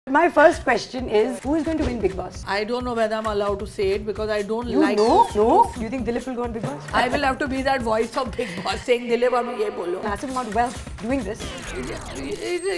My first question is, who is going to win Bigg Boss? I don't know whether I'm allowed to say it because I don't You like know? to. No? Do you think Dilip will go on Bigg Boss? I will have to be that voice of Bigg Boss saying Dilip abhi ye bolo. Massive amount of wealth doing this.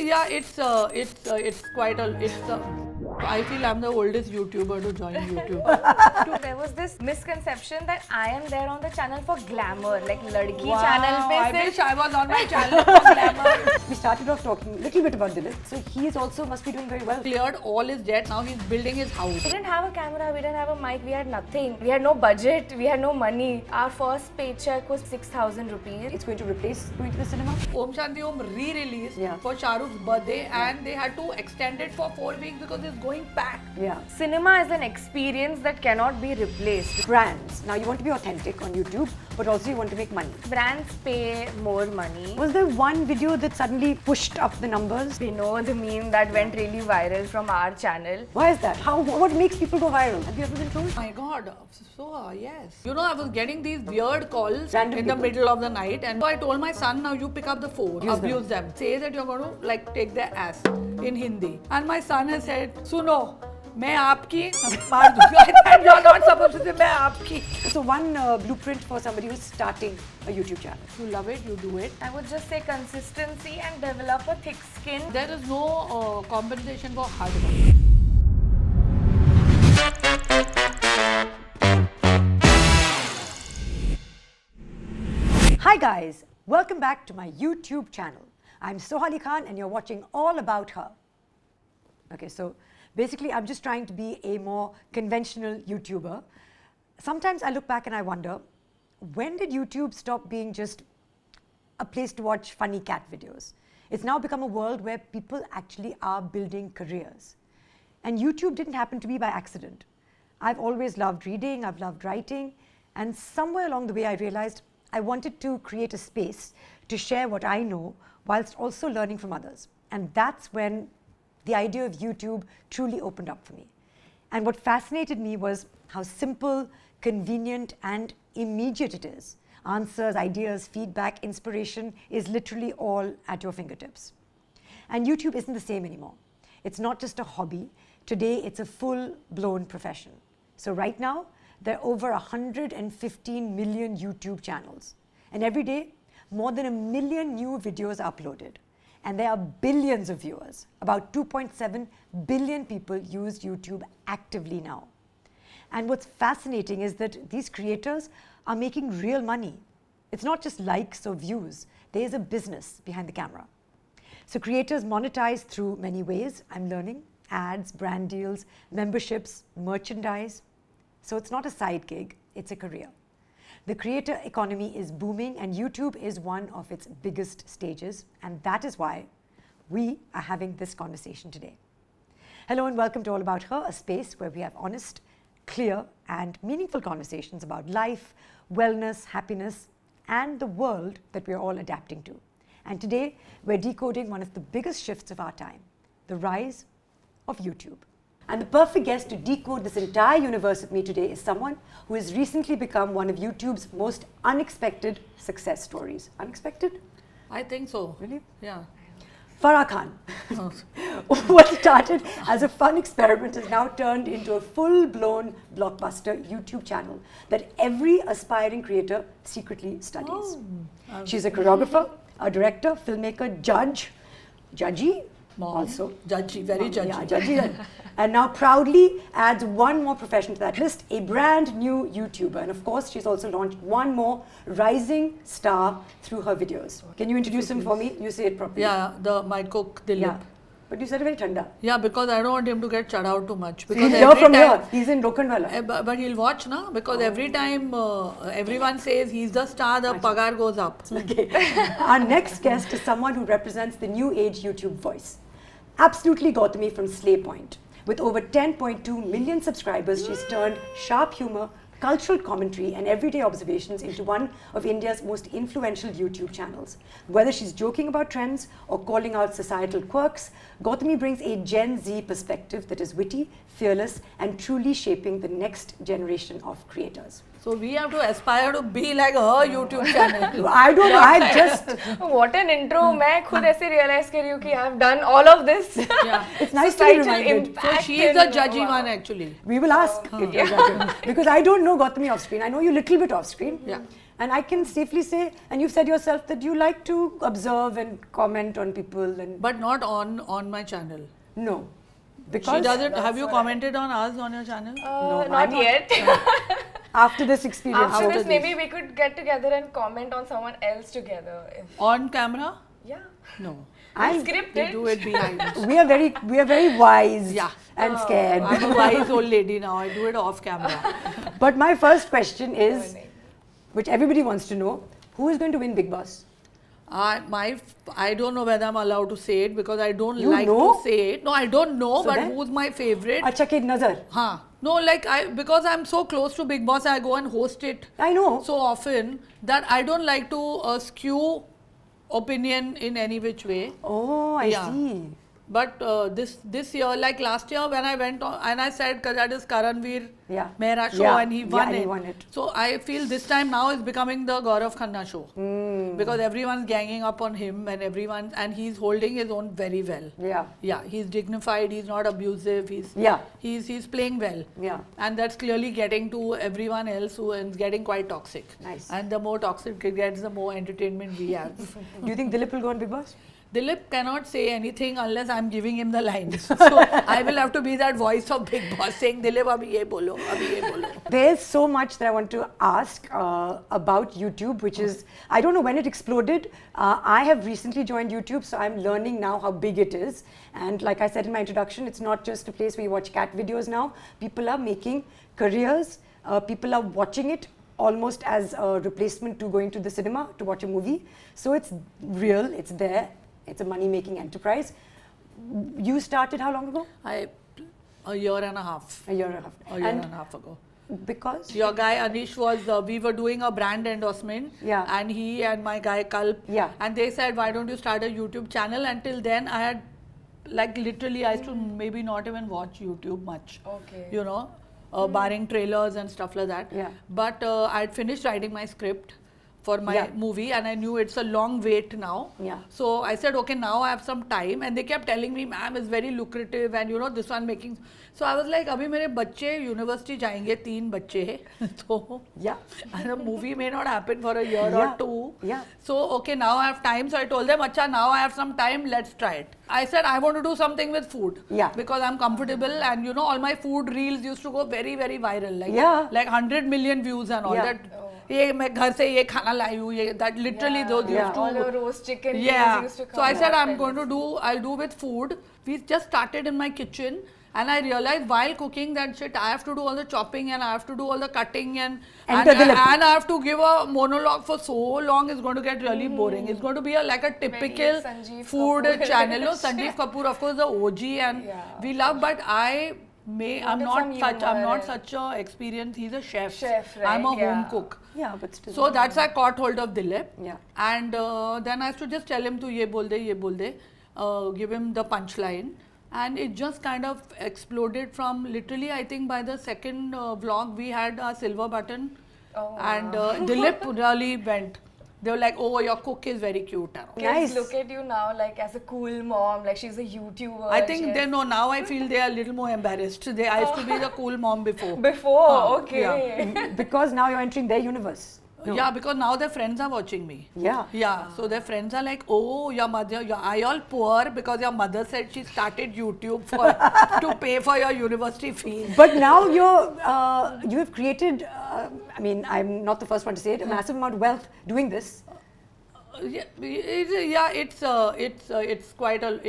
Yeah, it's quite a. I feel I'm the oldest YouTuber to join YouTube. There was this misconception that I am there on the channel for glamour, like ladki Wow, channel pe I sirf- wish I was on my channel for glamour. We started off talking a little bit about Dilip. So he is also must be doing very well. Cleared all his debt. Now he's building his house. We didn't have a camera, we didn't have a mic, we had nothing. We had no budget, we had no money. Our first paycheck was 6,000 rupees. It's going to replace going to the cinema. Om Shanti Om re-released Yeah. for Shah Rukh's birthday and they had to extend it for 4 weeks because it's going back. Yeah. Cinema is an experience that cannot be replaced. Brands. Now you want to be authentic on YouTube, but also you want to make money. Brands pay more money. Was there one video that suddenly pushed up the numbers? We know the meme that went really viral from our channel. Why is that? What makes people go viral? Have you ever been told? My God, Soha, yes. You know, I was getting these weird calls Random in the people. middle of the night, and so I told my son, now you pick up the phone, abuse them. Say that you're going to like take their ass in Hindi. And my son has said, Suno, मैं आपकी मार दूंगा. And you're not supposed to say मैं आपकी. So one blueprint for somebody who's starting a YouTube channel. You love it, you do it. I would just say consistency and develop a thick skin. There is no compensation for hard work. Hi guys, welcome back to my YouTube channel. I'm Soha Khan and you're watching All About Her. Okay, so basically I'm just trying to be a more conventional YouTuber. Sometimes I look back and I wonder, when did YouTube stop being just a place to watch funny cat videos? It's now become a world where people actually are building careers. And YouTube didn't happen to be by accident. I've always loved reading, I've loved writing, and somewhere along the way I realized I wanted to create a space to share what I know whilst also learning from others. And that's when the idea of YouTube truly opened up for me. And what fascinated me was how simple, convenient, and immediate it is. Answers, ideas, feedback, inspiration is literally all at your fingertips. And YouTube isn't the same anymore. It's not just a hobby. Today, it's a full-blown profession. So right now, there are over 115 million YouTube channels. And every day, more than 1 million new videos are uploaded. And there are billions of viewers. About 2.7 billion people use YouTube actively now. And what's fascinating is that these creators are making real money. It's not just likes or views. There is a business behind the camera. So creators monetize through many ways, I'm learning. Ads, brand deals, memberships, merchandise. So it's not a side gig, it's a career. The creator economy is booming and YouTube is one of its biggest stages, and that is why we are having this conversation today. Hello and welcome to All About Her, a space where we have honest, clear and meaningful conversations about life, wellness, happiness and the world that we're all adapting to. And today we're decoding one of the biggest shifts of our time, the rise of YouTube. And the perfect guest to decode this entire universe with me today is someone who has recently become one of YouTube's most unexpected success stories. Unexpected? I think so. Really? Yeah. Farah Khan. What started as a fun experiment has now turned into a full-blown blockbuster YouTube channel that every aspiring creator secretly studies. She's a choreographer, a director, filmmaker, judgy, Mom. also. Judgy, very judgy. Yeah, judgy. And now proudly adds one more profession to that list, a brand new YouTuber. And of course, she's also launched one more rising star through her videos. Can you introduce him for me? You say it properly. Yeah, my cook, Dilip. Yeah. But you said it very thanda. Yeah, because I don't want him to get shut out too much. Because You're every from time, here. He's in Lokhandwala. But he'll watch, na? Because every time everyone says he's the star, the pagar goes up. Okay. Our next guest is someone who represents the new age YouTube voice. Absolutely Gautami from Slayy. With over 10.2 million subscribers, she's turned sharp humor, cultural commentary and everyday observations into one of India's most influential YouTube channels. Whether she's joking about trends or calling out societal quirks, Gautami brings a Gen Z perspective that is witty, fearless and truly shaping the next generation of creators. So we have to aspire to be like her YouTube channel. I don't know. I just. What an intro. मैं खुद ऐसे realize कर रही हूँ कि I have done all of this. Yeah. It's nice to be Societal reminded. So impact she is the and- judgy wow. one actually. We will ask if you're judging. Because I don't know Gautami off screen. I know you a little bit off screen. Yeah. And I can safely say, and you've said yourself that you like to observe and comment on people and But not on my channel. no. Because She doesn't. Have you what commented on us on your channel? I'm Not not. yet. after this experience. After this, this. maybe we could get together and comment on someone else together. On camera? Yeah. No. I'm- We Scripted. do it behind. we are very wise Yeah. and scared. I'm a wise old lady now. I do it off camera. But my first question is, Morning. which everybody wants to know, who is going to win Bigg Boss? I don't know whether I'm allowed to say it because I don't You like know? to say it. No, I don't know. So but then? who's my favorite? Acha ke nazar. Huh. No, like because I'm so close to Bigg Boss, I go and host it I know. so often that I don't like to skew opinion in any which way. Oh, I Yeah. see. But this year, like last year when I went on and I said because that is Karanveer Yeah. Mehra show Yeah. and he Yeah, won and it. he won it. So I feel this time now is becoming the Gaurav Khanna show Hmm. because everyone's ganging up on him and he's holding his own very well. Yeah. Yeah, he's dignified. He's not abusive. Yeah. He's playing well. Yeah. And that's clearly getting to everyone else who is getting quite toxic. Nice. And the more toxic it gets, the more entertainment we have. Do you think Dilip will go on Bigg Boss? Dilip cannot say anything unless I'm giving him the lines. So I will have to be that voice of Bigg Boss saying, Dilip, abhi ye bolo, abhi ye bolo. There's so much that I want to ask about YouTube, which is, I don't know when it exploded. I have recently joined YouTube, so I'm learning now how big it is. And like I said in my introduction, it's not just a place where you watch cat videos now. People are making careers. People are watching it almost as a replacement to going to the cinema to watch a movie. So it's real, it's there. It's a money-making enterprise. You started how long ago? A year and a half. A year and a half. A year and a half ago. Because? Your guy Anish was, we were doing a brand endorsement. Yeah. And he and my guy Kalp. Yeah. And they said, why don't you start a YouTube channel? Until then, I had, like literally, I used to maybe not even watch YouTube much. Okay. You know, barring trailers and stuff like that. Yeah. But I'd finished writing my script for my Yeah. movie and I knew it's a long wait now. Yeah. So I said, okay, now I have some time. And they kept telling me, ma'am, it's very lucrative and you know, this one making. So I was like, abhi mere bacche university jayenge, 3 bacche. So Yeah. and the movie may not happen for a year Yeah. or 2. Yeah. So, okay, now I have time. So I told them, acha, now I have some time, let's try it. I said, I want to do something with food. Yeah. Because I'm comfortable and you know, all my food reels used to go very, very viral. Like, Yeah. like 100 million views and all Yeah. that. ये मैं घर से ये खाना लाई हूँ ये that literally those Yeah. used to All the roast chicken reels yeah. used to come So I said out I'm going to do I'll do with food. We just started in my kitchen and I realized while cooking that shit I have to do all the chopping and I have to do all the cutting and Enter and, Dilip. and I have to give a monologue for so long. It's going to get really boring. It's going to be like a typical Sanjeev food Kapoor. channel. No, Sanjeev Kapoor of course the OG and Yeah. we love but I'm Wanted not some such I'm humor not and- such a experienced. He's a chef. Chef, I'm a right? home Yeah. cook. Yeah, but still. So that's I caught hold of Dilip. Yeah. And then I used to just tell him to ye bol de, give him the punchline. And it just kind of exploded from literally, I think by the second vlog, we had a silver button. Oh, And Dilip really went. They were like, oh, your cook is very cute. And all. Nice. Kids look at you now like as a cool mom, like she's a YouTuber. I think she they has- know now. I feel they are a little more embarrassed. I used to be the cool mom before. Before, okay. Because now you're entering their universe. No. Yeah, because now their friends are watching me. Yeah. Yeah, so their friends are like, oh, your mother, are you all poor because your mother said she started YouTube for to pay for your university fees. But now you have created, I mean, I'm not the first one to say it, a massive amount of wealth doing this. It's quite a,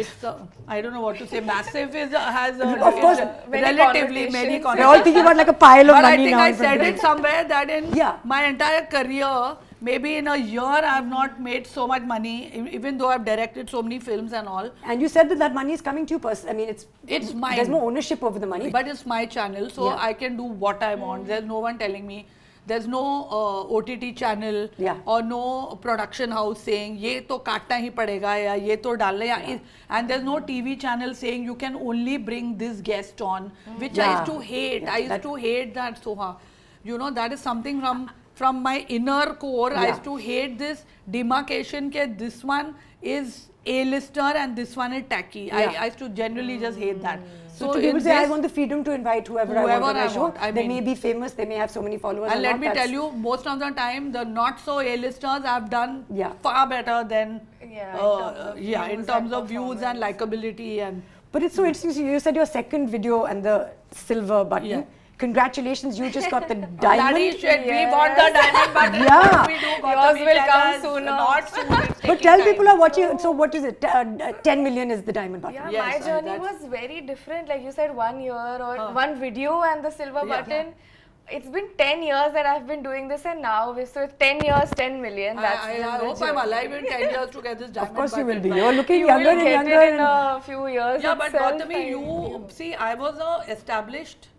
I don't know what to say, massive has Of course, many relatively many connotations. We're all thinking about like a pile of But I money think now. I in front said of it them. somewhere that in Yeah. my entire career, maybe in a year I have not made so much money, even though I've directed so many films and all. And you said that that money is coming to you personally. I mean, It's mine. There's no ownership over the money. But it's my channel, so Yeah. I can do what I want. There's no one telling me. There's no OTT channel Yeah. or no production house saying ये तो काटना ही पड़ेगा या ये तो डालना या and there's no TV channel saying you can only bring this guest on, which I Yeah. used to hate. Yeah, I used that- to hate that Soha. you know, that is something from my inner core. I used to hate this demarcation that this one is A-lister and this one is tacky. I used to generally just hate that. So to people say, I want the freedom to invite whoever I want on my show. I they mean, may be famous, they may have so many followers. And let me tell you, most of the time, the not so A-listers have done Yeah. far better than in terms of views and likability. And But it's so interesting. You said your second video and the silver button. Yeah. Congratulations, you just got the bloody diamond. shit, we want the diamond button. Yeah. We do, Yours Gautami, will tell come us. sooner. Not soon. It's But taking tell time. people are watching. So what is it? 10 million is the diamond button. Yeah, Yes, my journey that's- was very different. Like you said, 1 year or one video and the silver button. It's been 10 years that I've been doing this, and now so it's 10 years, 10 million. That's I the hope I'm journey. alive in 10 years to get this diamond Of course you will button. be. You're looking You younger will and get younger. it in a few years. Yeah, but itself, Gautami, you see, I was a established.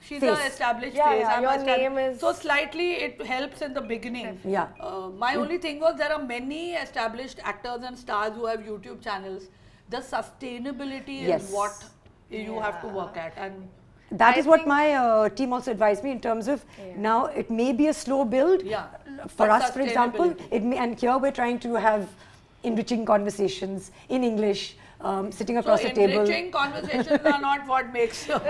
She's Face. an established Yeah, face. yeah, I'm your established. name is- So slightly it helps in the beginning. Yeah. My only thing was there are many established actors and stars who have YouTube channels. The sustainability Yes. is what you have to work at. And That I is what think- my team also advised me in terms of now it may be a slow build. Yeah. For But us, for example, sustainability. it may, and here we're trying to have enriching conversations in English, sitting across so the table. enriching conversations are not what makes people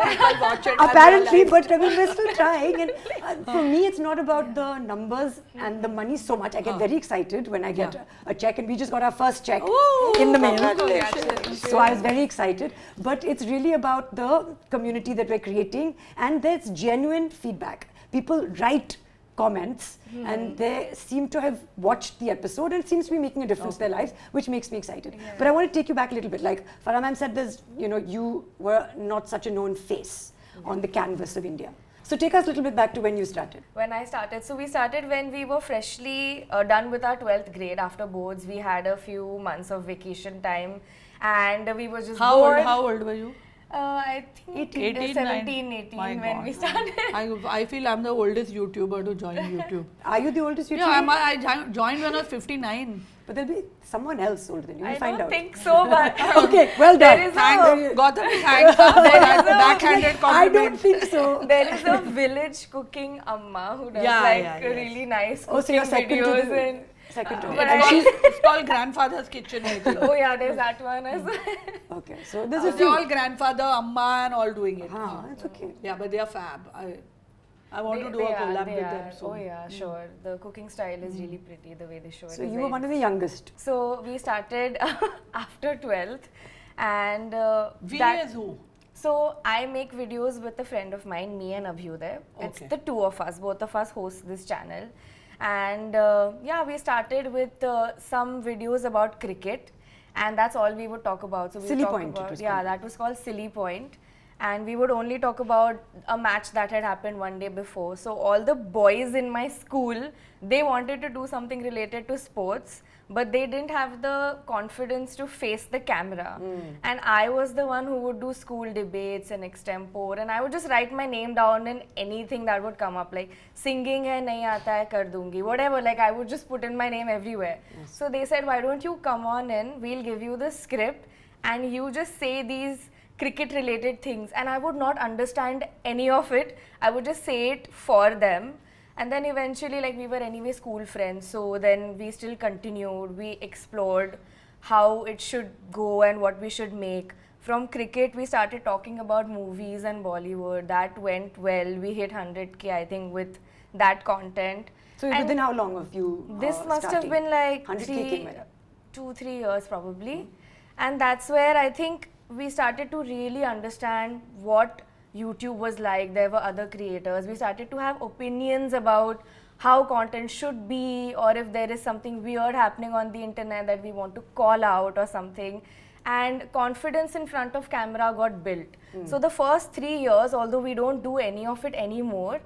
watch it. and Apparently, realize. but I mean, we're still trying. And for me, it's not about the numbers and the money so much. I get very excited when I get a check, and we just got our first check Ooh, in the mail. congratulations. So I was very excited. But it's really about the community that we're creating, and there's genuine feedback. People write comments and they seem to have watched the episode and seems to be making a difference in their lives, which makes me excited. But I want to take you back a little bit. Like Farah ma'am said, there's, you were not such a known face on the canvas of India. So take us a little bit back to when you started. When I started, so we started when we were freshly done with our 12th grade after boards. We had a few months of vacation time and we were just bored. How old were you? I think 18, 17, 18 My when God. we started. I feel I'm the oldest YouTuber to join YouTube. Are you the oldest YouTuber? Yeah, I joined when I was 59. But there'll be someone else older than you. We'll I find don't out. think so, but Okay, well done. there is Thanks, Gautami, thanks for that backhanded I compliment. don't think so. there is a village cooking amma who does Yeah, yes. really nice Oh, so cooking you're second to videos the- and Second to but and I- she's It's called Grandfather's Kitchen. I think. oh yeah, there's that one as well. okay. So there's a They're few. all grandfather, amma, and all doing it. Ah, that's okay. Yeah, but they are fab. I want to do a collab with them soon. Oh yeah, sure. The cooking style is really pretty. The way they show it. So is you very were one of the youngest. So we started after 12th and We that- as who? So I make videos with a friend of mine, me and Abhyuday. It's Okay. the two of us, both of us host this channel. And yeah, we started with some videos about cricket and that's all we would talk about. So we Silly talk Point it about, was yeah, called. that was called Silly Point. And we would only talk about a match that had happened one day before. So all the boys in my school, they wanted to do something related to sports, but they didn't have the confidence to face the camera. And I was the one who would do school debates and extempore, and I would just write my name down in anything that would come up, like singing hai nahi aata hai kar dungi, whatever, like I would just put in my name everywhere. So they said, why don't you come on in, we'll give you the script and you just say these cricket related things, and I would not understand any of it. I would just say it for them. And then eventually, like, we were anyway school friends, so then we still continued. We explored how it should go and what we should make. From cricket, we started talking about movies and Bollywood. That went well. We hit 100K, I think, with that content. So And within how long of you this must starting? have been like 100K came where? 2-3 years probably. And that's where I think we started to really understand what YouTube was like. There were other creators. We started to have opinions about how content should be, or if there is something weird happening on the internet that we want to call out or something. And confidence in front of camera got built. So the first 3 years, although we don't do any of it anymore,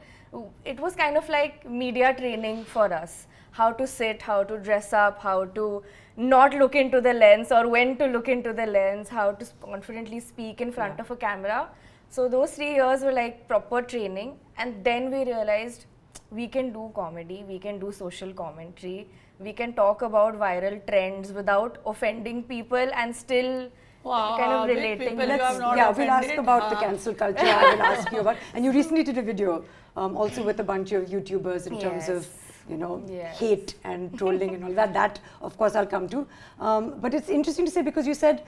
it was kind of like media training for us. How to sit, how to dress up, how to not look into the lens or when to look into the lens, how to confidently speak in front of a camera. So those 3 years were like proper training, and then we realized we can do comedy, we can do social commentary, we can talk about viral trends without offending people and still Wow, kind of big relating. people you have not Yeah, we'll ask offended. about the cancel culture. I will ask you about. And you recently did a video also with a bunch of YouTubers in terms of, you know, Yes. hate and trolling and all that. That, of course, I'll come to. But it's interesting to say because you said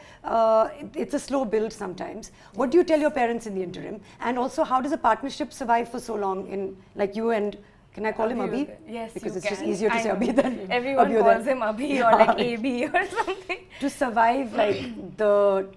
it's a slow build sometimes. What do you tell your parents in the interim? And also, how does a partnership survive for so long in, like you and, can I call him Abhi? Yes, because you it's just can. easier to I say know. Abhi than Everyone Abhi calls than- him Abhi Yeah. or like AB or something. To survive like the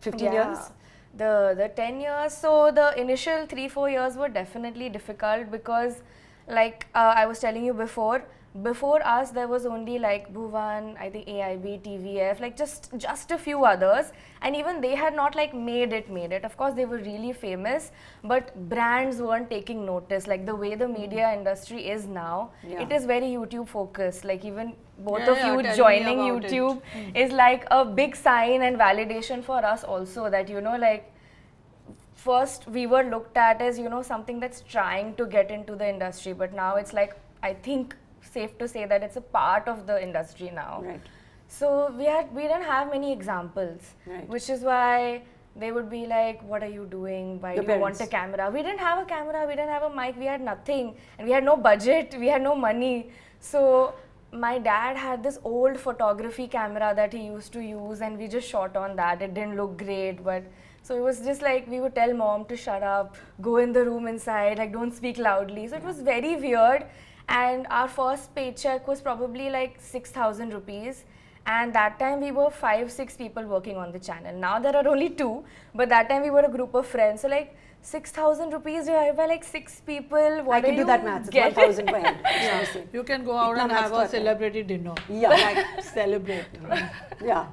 15 years? The 10 years. So the initial 3-4 years were definitely difficult because, like I was telling you before us there was only like Bhuvan, I think AIB, TVF, like just a few others, and even they had not like made it. Of course they were really famous, but brands weren't taking notice. Like the way the media industry is now, it is very YouTube focused. Like even both Yeah, of yeah, you tell me joining about it. YouTube is like a big sign and validation for us also, that you know, like first we were looked at as, you know, something that's trying to get into the industry, but now it's like, I think safe to say that it's a part of the industry now. Right. So we didn't have many examples, Right. which is why they would be like, what are you doing? Why Your do you want a parents. camera? We didn't have a camera, we didn't have a mic, we had nothing, and we had no budget, we had no money. So my dad had this old photography camera that he used to use, and we just shot on that. It didn't look great, but so it was just like we would tell mom to shut up, go in the room inside, like don't speak loudly. So it was very weird. And our first paycheck was probably like 6,000 rupees. And that time we were 5-6 people working on the channel. Now there are only 2, but that time we were a group of friends. So like 6,000 rupees divided by like 6 people. What I can are do you that maths. It's get- 1,000 per head. Seriously. You can go out Itna and maths have to a aata hai. celebrity dinner. Yeah. Like celebrate. Yeah.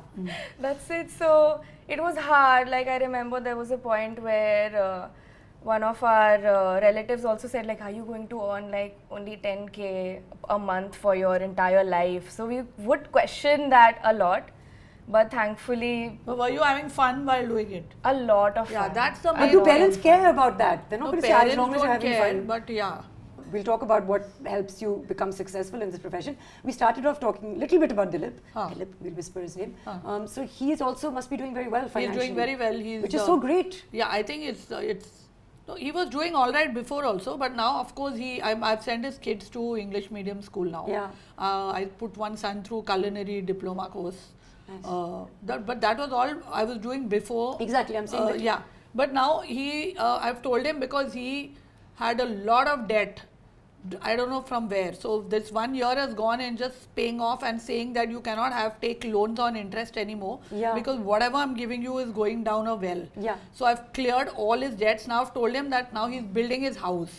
That's it. So it was hard. Like I remember there was a point where one of our relatives also said like, are you going to earn like only 10K a month for your entire life? So we would question that a lot, but thankfully But were you having fun while doing it? a lot of Yeah, fun. that's the But main do thing. parents care about that? They're not No, going to say as parents long as you're don't having care, fun. but yeah. We'll talk about what helps you become successful in this profession. We started off talking a little bit about Dilip. Dilip, we'll whisper his name. So he is also must be doing very well He's financially. doing very well. He's which is so great. Yeah, I think no, he was doing all right before also, but now of course I've sent his kids to English medium school now. Yeah. I put one son through culinary diploma course. Nice. But that was all I was doing before. Exactly, I'm saying that. Yeah, but now I've told him because he had a lot of debt. I don't know from where. So this 1 year has gone in just paying off and saying that you cannot take loans on interest anymore. Yeah. Because whatever I'm giving you is going down a well. Yeah. So I've cleared all his debts. Now I've told him that now he's building his house.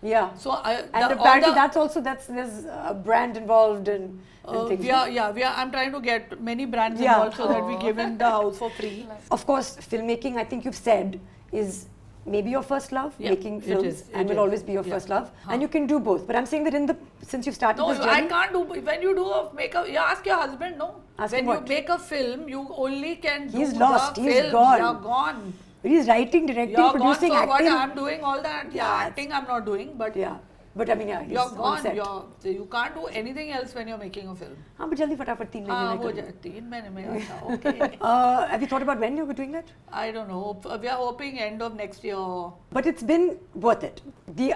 Yeah. So And apparently there's a brand involved and things. I'm trying to get many brands Yeah. involved so that we give him the house for free. Of course, filmmaking, I think you've said, is maybe your first love, Yeah, making it films, is, and it will is. always be your Yeah. first love. And you can do both. But I'm saying that since you've started No, this journey, I can't do. When you you ask your husband, no. Ask when him you what? make a film, you only can do He's lost, the he's film. gone. You're gone. he's writing, directing, You're producing, gone. So acting. what I'm doing all that. Yeah, Yeah, acting I'm not doing, but Yeah. But I mean, yeah, he's you're on gone. set. You can't do anything else when you're making a film. हाँ, but जल्दी फटाफट 3 महीने हाँ, में हो कर लो. जाए 3 महीने में. अच्छा, okay. Have you thought about when you were doing that? I don't know. We are hoping end of next year. But it's been worth it. The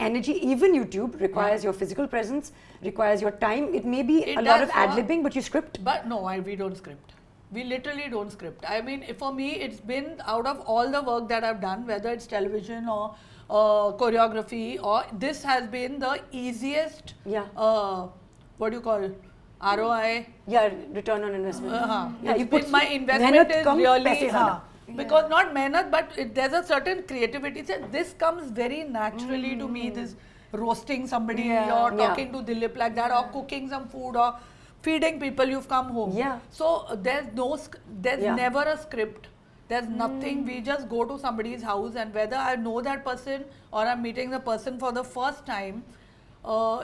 energy, even YouTube, requires your physical presence, requires your time. It may be It a lot of does, ad-libbing, but you script. But no, we don't script. We literally don't script. I mean, for me, it's been out of all the work that I've done, whether it's television or choreography, or this has been the easiest. Yeah. What do you call ROI? Yeah, return on investment. Yeah, It's you put been my investment मेहनत is come, really पैसे ज़्यादा. because not mehnat, but there's a certain creativity. So this comes very naturally to me. This roasting somebody or talking to Dilip like that, or cooking some food or feeding people. You've come home. Yeah. So there's never a script. There's nothing. We just go to somebody's house, and whether I know that person or I'm meeting the person for the first time,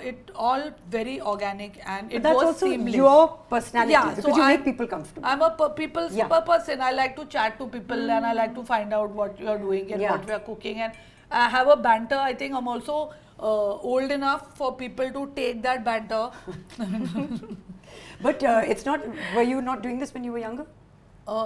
it all very organic and it But that's was also seamless. your personality, Yeah, because so you I- make people comfortable. I'm a people's person. I like to chat to people and I like to find out what you're doing and what we are cooking, and I have a banter. I think I'm also old enough for people to take that banter. But it's not. Were you not doing this when you were younger?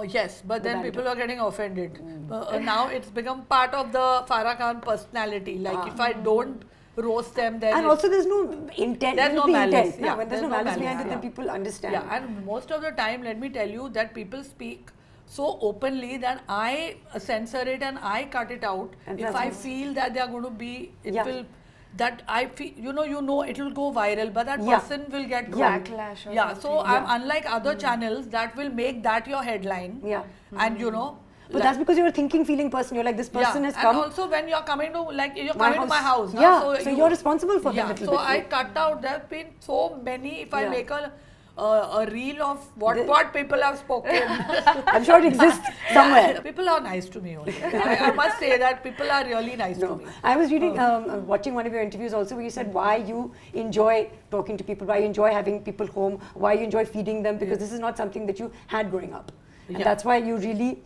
Yes, but then people are getting offended. Now it's become part of the Farah Khan personality. Like if I don't roast them, then and also there's no intent. there's no malice. Intent. Yeah, When there's no malice behind it, then people understand. Yeah, and most of the time, let me tell you that people speak so openly that I censor it and I cut it out. And If I feel that they are going to be, it will. That I feel, you know, it will go viral, but that person will get backlash or so something. I'm unlike other channels that will make that your headline. Yeah. And you know. But that's because you're a thinking, feeling person. You're like, this person has come. And also when you're coming to, like, you're coming to my house. Yeah, so you're responsible for them a little so bit. I cut out, there have been so many, if I make a reel of what people have spoken. I'm sure it exists somewhere. People are nice to me only. I must say that people are really nice to me. I was reading, watching one of your interviews also where you said why you enjoy talking to people, why you enjoy having people home, why you enjoy feeding them, because this is not something that you had growing up. And that's why you really,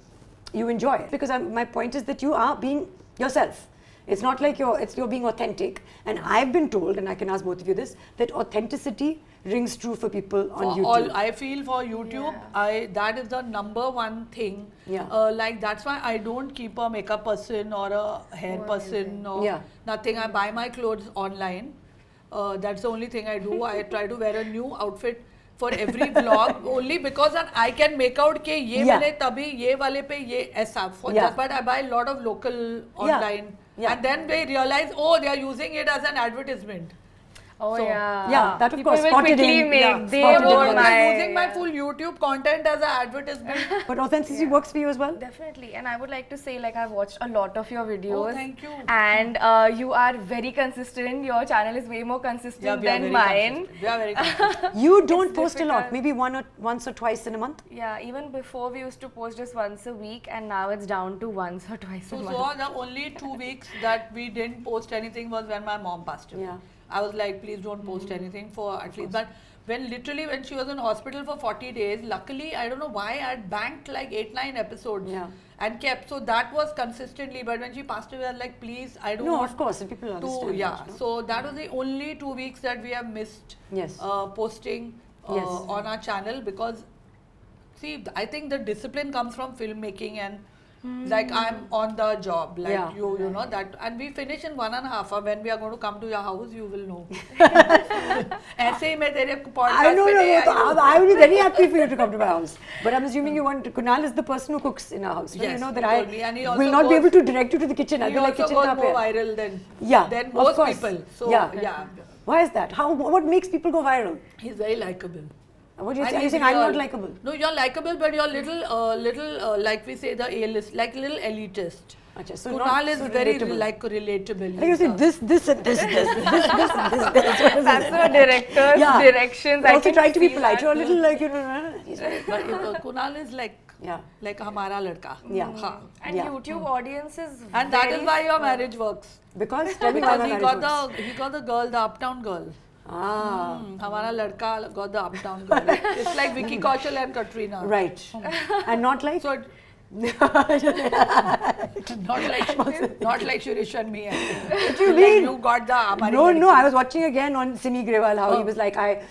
you enjoy it. Because my point is that you are being yourself. It's not like you're being authentic. And I've been told, and I can ask both of you this, that authenticity rings true for people on YouTube. I feel for YouTube, that is the number one thing. Yeah. Like that's why I don't keep a makeup person or a hair person or nothing. I buy my clothes online. That's the only thing I do. I try to wear a new outfit for every vlog only because I can make out ke ye mere tabhi ye wale pe ye aisa. But I buy a lot of local online. And then they realize, oh, they are using it as an advertisement. Oh, yeah, that of people course, will spotted quickly in, make they spotted won't in. buy, I'm using my full YouTube content as an advertisement. But authenticity works for you as well? Definitely. And I would like to say, like, I've watched a lot of your videos. Oh, thank you. And you are very consistent. Your channel is way more consistent than mine. We are very consistent. You don't post a lot, maybe once or twice in a month? Yeah, even before we used to post just once a week, and now it's down to once or twice a month. So the only 2 weeks that we didn't post anything was when my mom passed away. Yeah. I was like, please don't post anything for at least. But when she was in hospital for 40 days, luckily, I don't know why, I had banked like 8-9 episodes and kept. So that was consistently. But when she passed away, I was like, please, I don't want of course, and people understand. that, So that was the only 2 weeks that we have missed posting on our channel because, see, I think the discipline comes from filmmaking and like I'm on the job, like you know that, and we finish in 1.5 hours. When we are going to come to your house, you will know. ऐसे ही मैं तेरे podcast पे नहीं आई हूँ. I would be very happy for you to come to my house. But I'm assuming Kunal is the person who cooks in our house. Yes, you know that I will not be able to direct you to the kitchen. I'll be like, kitchen goes more viral than most people. So yeah. Why is that? What makes people go viral? He's very likable. What are you saying? I'm not likable. No, you're likable, but you're little like we say the A-list, like little elitist. Achha, so Kunal is very relatable. Relatable. Like you say, this, and this. That's the director's directions. Also try to be polite. You're a little like, you know. But Kunal is like hamara ladka. Yeah. And YouTube audiences. And that is why your marriage works. Because tell me why my marriage works. He got the girl, the uptown girl. Hamara ladka got the uptown girl. It's like Vicky Kaushal and Katrina. Right. And not like? So not like Shirish and me. What do you mean? You got the No, I was watching again on Simi Grewal how he was like, I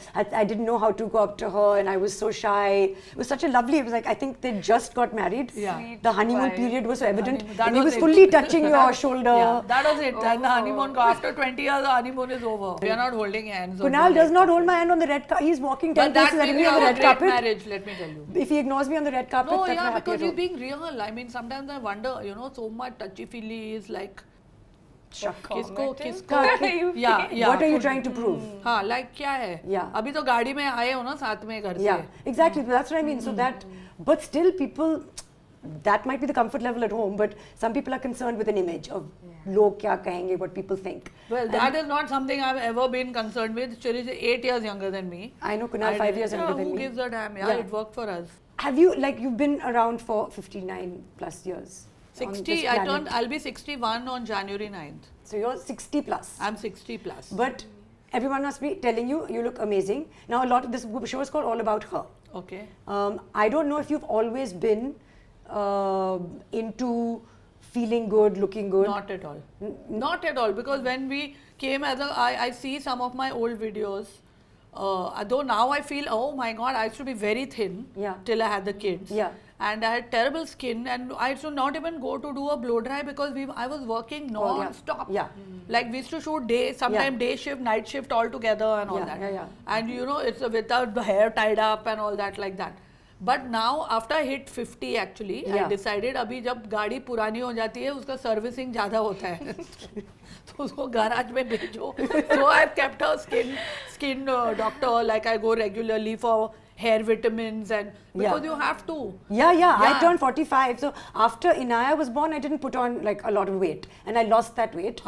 didn't know how to go up to her and I was so shy. It was such a lovely, it was like, I think they just got married. Yeah. The honeymoon period was so evident. That And he was it. fully touching your shoulder. Yeah, that was it. And the honeymoon, after 20 years, the honeymoon is over. We are not holding hands. Kunal does not hold my hand on the red carpet. He's walking 10 paces at me on the red carpet. Marriage, let me tell you. If he ignores me on the red carpet, that's not happy because at all. he's being real. I mean, sometimes I wonder, so much touchy-feely is like... किसको yeah. What are you trying to prove? हाँ, like क्या है? Yeah. अभी तो गाड़ी में आए हो ना साथ में घर से. Yeah, exactly. That's what I mean. So that, but still people, that might be the comfort level at home, but some people are concerned with an image of log kya kahenge, what people think. Well, that is not something I've ever been concerned with. Shirish is 8 years younger than me. I know Kunal 5 years younger than me. Who gives a damn? Yeah, it worked for us. Have you, you've been around for 59 plus years? 60, I'll be 61 on January 9th. So you're 60 plus. I'm 60 plus. But everyone must be telling you, you look amazing. Now a lot of this show is called All About Her. Okay. I don't know if you've always been into feeling good, looking good. Not at all. Not at all, because when we came I see some of my old videos. Though now I feel, oh my God, I used to be very thin till I had the kids. Yeah. and I had terrible skin, and I used to not even go to do a blow dry because I was working non-stop. Yeah. Like we used to shoot day, sometimes day shift, night shift all together and all that. And you know, it's without the hair tied up and all that like that. But now after I hit 50 actually, I decided अभी जब गाड़ी पुरानी हो जाती है उसका servicing ज़्यादा होता है तो उसको गैराज में भेजो. So I've kept a skin doctor, like I go regularly for hair vitamins, and because you have to. I turned 45, so after Inaya was born I didn't put on like a lot of weight, and I lost that weight.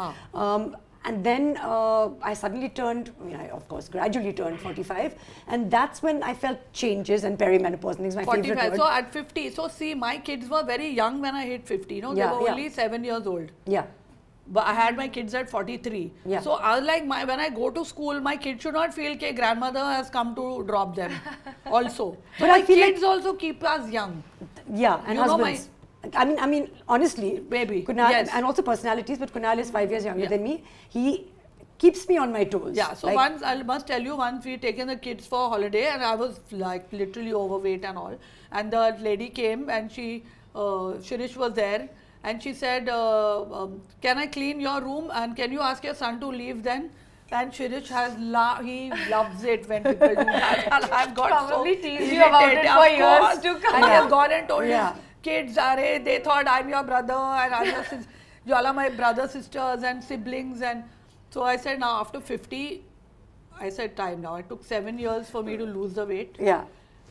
And then I suddenly turned, I of course gradually turned 45, and that's when I felt changes, and perimenopause, and it's my 45. favorite word. So at 50, so see, my kids were very young when I hit 50, you know, they were only 7 years old. But I had my kids at 43. So I was like, when I go to school, my kids should not feel that grandmother has come to drop them also. So my kids also keep us young. And husbands. I mean, honestly, baby, Kunal, and also personalities, but Kunal is 5 years younger than me. He keeps me on my toes. So like, once, I must tell you, once we taken the kids for holiday, and I was like literally overweight and all. And the lady came, and Shirish was there, and she said, can I clean your room, and can you ask your son to leave then? And Shirish he loves it when people do that. I've got probably teased you about it for years to come. And he has gone and told his kids, they thought I'm your brother, and I'm your sister. You all are my brothers, sisters, and siblings. And so I said, now after 50, I said time now. It took 7 years for me to lose the weight.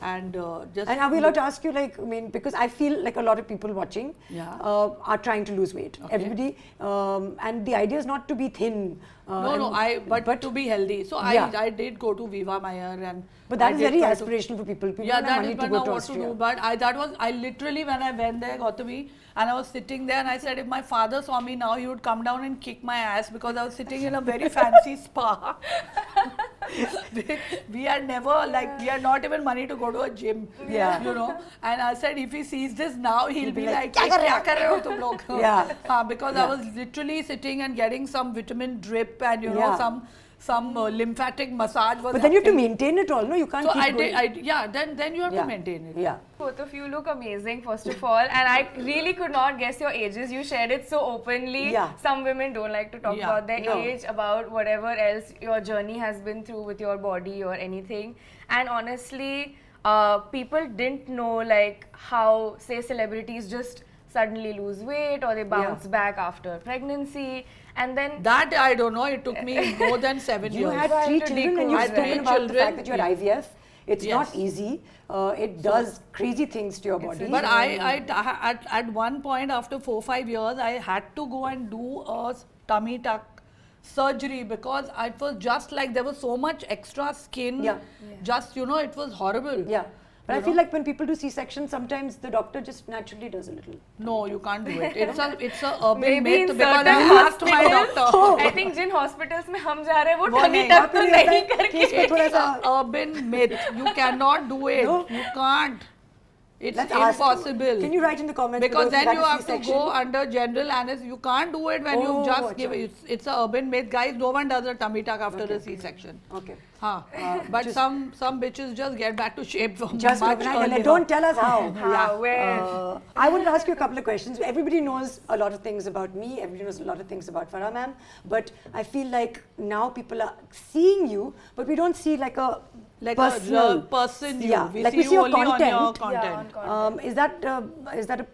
And and are we allowed to ask you, like, I mean, because I feel like a lot of people watching are trying to lose weight. Everybody, and the idea is not to be thin. But to be healthy. So I did go to Viva Meyer, but that is very aspirational for people. People don't have money to go to Austria. But I literally, when I went there, Gautami, and I was sitting there, and I said, if my father saw me now, he would come down and kick my ass, because I was sitting in a very fancy spa. we had never, like, we had not even money to go to a gym, you know. And I said, if he sees this now, he'll be like, kya kar rahe ho tum log? Because I was literally sitting and getting some vitamin drip, and you know, some lymphatic massage was But then you have to maintain it all, no? You can't so keep going. Then you have to maintain it. Both of you look amazing, first of all, and I really could not guess your ages. You shared it so openly. Some women don't like to talk about their age, about whatever else your journey has been through with your body or anything. And honestly, people didn't know like how, say, celebrities just suddenly lose weight or they bounce back after pregnancy. And then that I don't know, it took me more than 7 years. You had 3 children, and you've spoken about the fact that you had IVF. It's not easy. It does crazy things to your body. But at one point after 4-5 years, I had to go and do a tummy tuck surgery, because it was just like there was so much extra skin. Just, you know, it was horrible. But I feel like when people do C-section, sometimes the doctor just naturally does a little. No, you can't do it. It's a urban Maybe myth, because I asked my doctor. I think Jin hospitals में हम जा रहे हैं वो tummy tuck तो नहीं करके. It's an urban myth. You cannot do it. No? You can't. It's impossible. Can you write in the comments? Because then you have to go under general anesthesia. You can't do it when you've just given. It's an urban myth, guys. No one does a tummy tuck after a C-section. But some bitches just get back to shape from just much earlier. Don't tell us how. Where? I want to ask you a couple of questions. Everybody knows a lot of things about me. Everybody knows a lot of things about Farah ma'am. But I feel like now people are seeing you, but we don't see like a personal, a real person. We like see we see you your only content. on your content. Is that a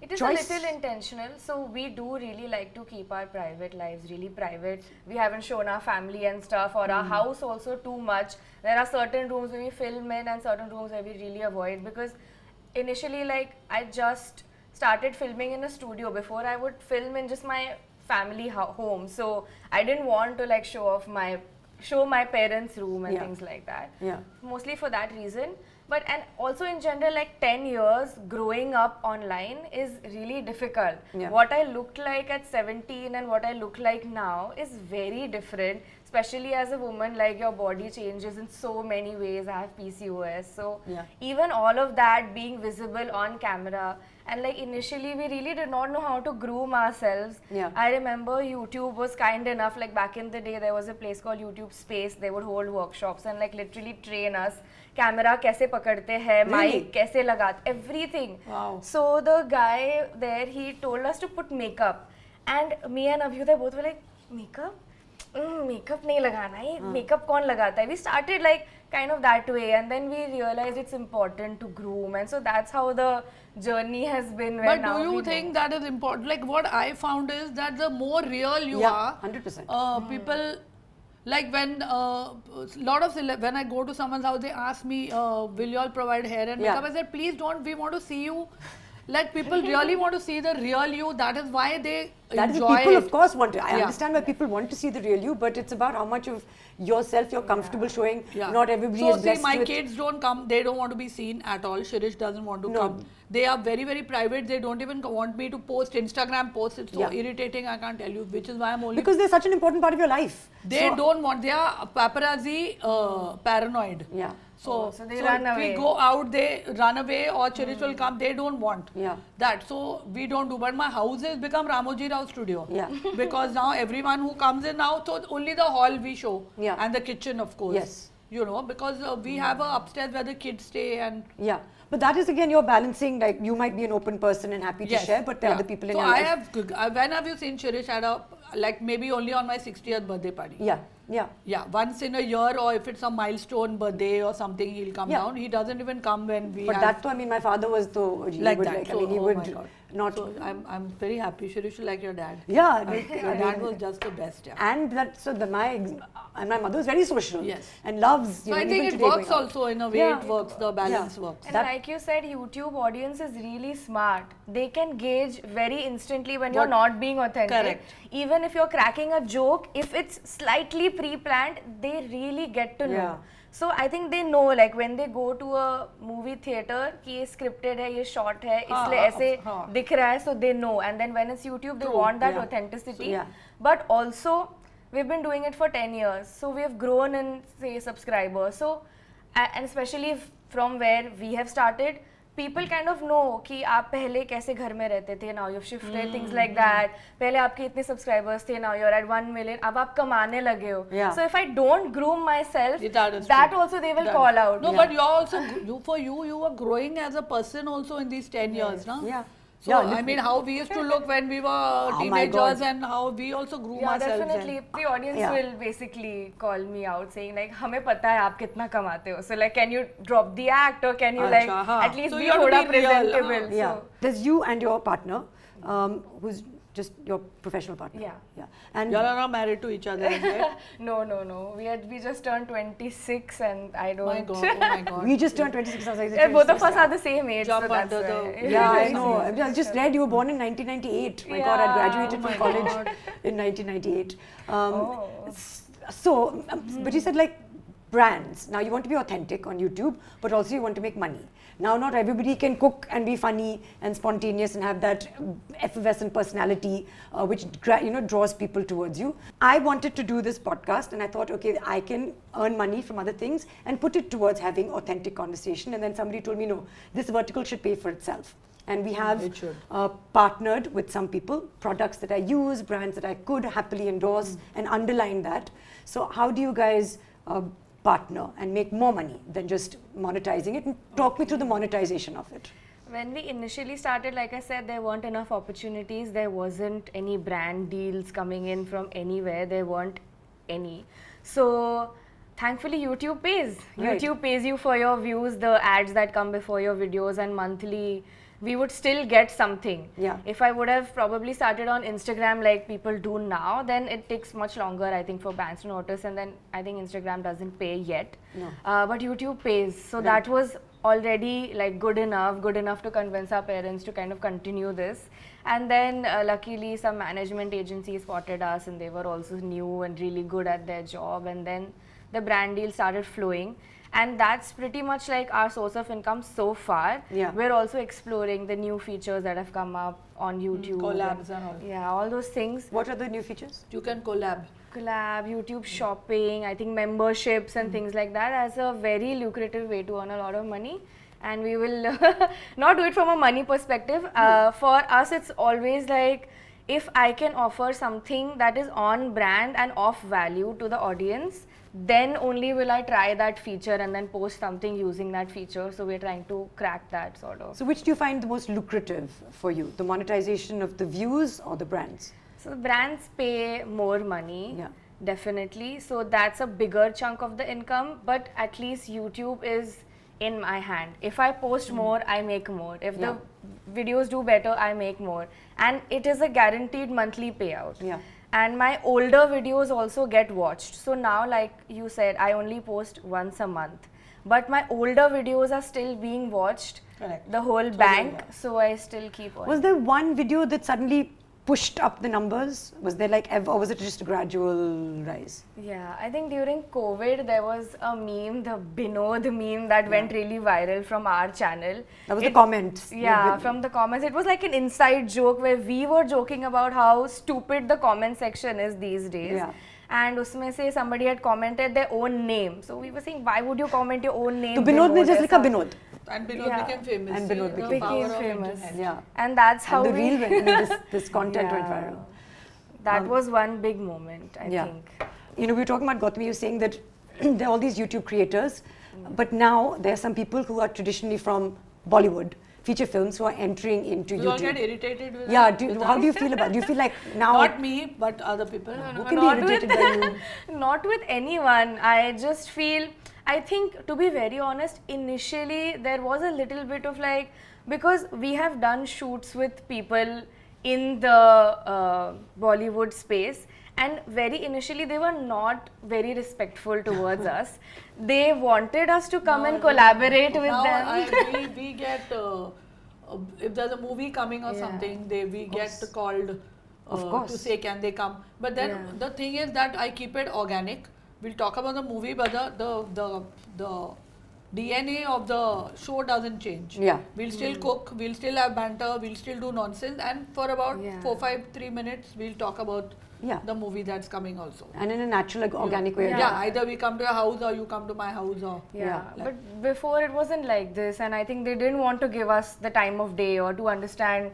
It is choice? a little intentional. So we do really like to keep our private lives really private. We haven't shown our family and stuff, or our house also too much. There are certain rooms where we film in and certain rooms where we really avoid, because initially, like, I just started filming in a studio. Before, I would film in just my family home. So I didn't want to like show my parents' room and things like that. Mostly for that reason. But and also in general, like 10 years growing up online is really difficult. What I looked like at 17 and what I look like now is very different. Especially as a woman, like your body changes in so many ways. I have PCOS, so even all of that being visible on camera And like initially we really did not know how to groom ourselves. Yeah. I remember YouTube was kind enough, like back in the day there was a place called YouTube Space. They would hold workshops and like literally train us. Camera kaise pakadte hai, mic kaise lagate, everything. Wow. So the guy there, he told us to put makeup. And me and Abhyuday both were like, makeup? Makeup nahi lagana hai, makeup kaun lagata hai? We started like kind of that way, and then we realized it's important to groom, and so that's how the journey has been. But do you think that is important? Like what I found is that the more real you are, 100%. people, like when when I go to someone's house, they ask me, will you all provide hair and makeup? I said, please don't, we want to see you. Like people really want to see the real you. That is why they That is enjoy what people it. of course want to. I understand why people want to see the real you, but it's about how much of yourself you're comfortable showing. Yeah. Not everybody so is blessed see, my with. kids don't come. They don't want to be seen at all. Shirish doesn't want to come. They are very, very private. They don't even want me to post Instagram posts. It's so irritating. I can't tell you. Which is why I'm only Because they're such an important part of your life. They don't want. They are paparazzi paranoid. Yeah. So, they run if away. we go out, they run away, or Chirish will come. They don't want that. So we don't do. But my house has become Ramoji Rao studio. Yeah. Because now everyone who comes in now, so only the hall we show. Yeah. And the kitchen, of course. Yes. You know, because we have a upstairs where the kids stay and. Yeah. But that is again, you're balancing, like you might be an open person and happy to share, but there are other people in your life. When have you seen Chirish at a, like maybe only on my 60th birthday party? Yeah. Yeah. Yeah, once in a year, or if it's a milestone birthday or something, he'll come down. He doesn't even come when we But that too, I mean, my father was though, like that. Like, so, I mean, he oh would my God. not. So I'm very happy. Shirish like your dad. Yeah. Your dad was just the best. Yeah. And that, so my mother is very social. Yes. And loves, So I think it works also in a way. It works. The balance works. And like you said, YouTube audience is really smart. They can gauge very instantly when you're not being authentic. Correct. Even if you're cracking a joke, if it's slightly pre-planned, they really get to know. So I think they know, like when they go to a movie theater, कि ये scripted है, ये short है, इसलिए ऐसे दिख रहा है, so they know. And then when it's YouTube, they want that authenticity. But also, we've been doing it for 10 years, so we have grown in say subscribers. So and especially from where we have started, people kind of know कि आप पहले कैसे घर में रहते थे, now you've shifted, things like that. पहले आपके इतने subscribers थे, now you're at 1 million, अब आप कमाने लगे हो. So if I don't groom myself, that also they will call out. No, but you're also, you were growing as a person also in these 10 years, no? Yeah. So, I mean, how we used to look when we were teenagers and how we also grew ourselves. Definitely. The audience will basically call me out saying like, हमें पता है आप कितना कमाते हो. So like, can you drop the act or can you like at least so be थोड़ा presentable? Yeah. There's you and your partner, who's just your professional partner. Yeah. And you're not married to each other, right? No. We just turned 26 and I don't. Oh my God. we just turned 26. I was like, both of us are the same age. Jump so that's under why. Yeah, I know. I just read you were born in 1998. My God, I graduated from college in 1998. So, but you said like brands. Now you want to be authentic on YouTube, but also you want to make money. Now not everybody can cook and be funny and spontaneous and have that effervescent personality which draws people towards you. I wanted to do this podcast and I thought, okay, I can earn money from other things and put it towards having authentic conversation. And then somebody told me, no, this vertical should pay for itself. And we have partnered with some people, products that I use, brands that I could happily endorse and underline that. So how do you guys partner and make more money than just monetizing it? And talk me through the monetization of it. When we initially started, like I said, there weren't enough opportunities. There wasn't any brand deals coming in from anywhere. There weren't any. So thankfully YouTube pays. Right. YouTube pays you for your views, the ads that come before your videos, and monthly we would still get something. Yeah. If I would have probably started on Instagram like people do now, then it takes much longer, I think, for brands to notice, and then I think Instagram doesn't pay yet. No. But YouTube pays. So that was already like good enough to convince our parents to kind of continue this. And then luckily some management agencies spotted us and they were also new and really good at their job, and then the brand deal started flowing. And that's pretty much like our source of income so far. Yeah. We're also exploring the new features that have come up on YouTube. Collabs and all. Yeah, all those things. What are the new features? You can collab. YouTube shopping, I think memberships and things like that as a very lucrative way to earn a lot of money. and we will not do it from a money perspective. For us, it's always like, if I can offer something that is on brand and of value to the audience, then only will I try that feature and then post something using that feature. So we're trying to crack that sort of. So which do you find the most lucrative for you? The monetization of the views or the brands? So the brands pay more money, Yeah. definitely. So that's a bigger chunk of the income, but at least YouTube is in my hand. If I post more, I make more. If Yeah. the videos do better, I make more. And it is a guaranteed monthly payout. Yeah. And my older videos also get watched. So now, like you said, I only post once a month. But my older videos are still being watched, Correct. the whole bank. So I still keep on. Was there one video that suddenly pushed up the numbers? Was there like ever, or was it just a gradual rise? Yeah, I think during COVID there was a meme, the Binod meme, that went really viral from our channel. That was the comments. Yeah, from the comments. It was like an inside joke where we were joking about how stupid the comment section is these days. Yeah. And usme se somebody had commented their own name. So we were saying, why would you comment your own name? So Binod ne just aisa? likha Binod. And Binod Yeah. became famous. And Binod See, the became power of famous. internet. Yeah. And that's how And the we... reel went, I mean, this content went Yeah. viral. That was one big moment, I Yeah. think. You know, we were talking about Gautami, you were saying that there are all these YouTube creators, but now there are some people who are traditionally from Bollywood, feature films, who are entering into You all get YouTube. irritated with Yeah, that? how do you feel about it? Do you feel like now... Not me, but other people. Who can be Not irritated with- by you? Not with anyone. I just feel, I think, to be very honest, initially there was a little bit of like, because we have done shoots with people in the Bollywood space, and very initially they were not very respectful towards us. They wanted us to come and collaborate with Now them. we get, if there's a movie coming or Yeah. something, we get called Of to course. say can they come. But then Yeah. the thing is that I keep it organic. We'll talk about the movie, but the DNA of the show doesn't change. Yeah. We'll still cook, we'll still have banter, we'll still do nonsense, and for about Yeah. 3 minutes, we'll talk about Yeah. the movie that's coming also. And in a natural, like, organic way. Yeah, either we come to your house or you come to my house or Yeah, like- but before it wasn't like this, and I think they didn't want to give us the time of day or to understand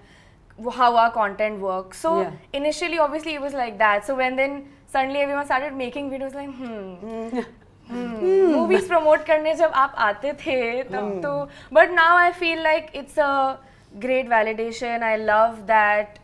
how our content works. So Yeah. initially, obviously, it was like that. So when then suddenly everyone started making videos like, movies promote करने जब आप आते थे तब तो, but now I feel like it's a great validation. I love that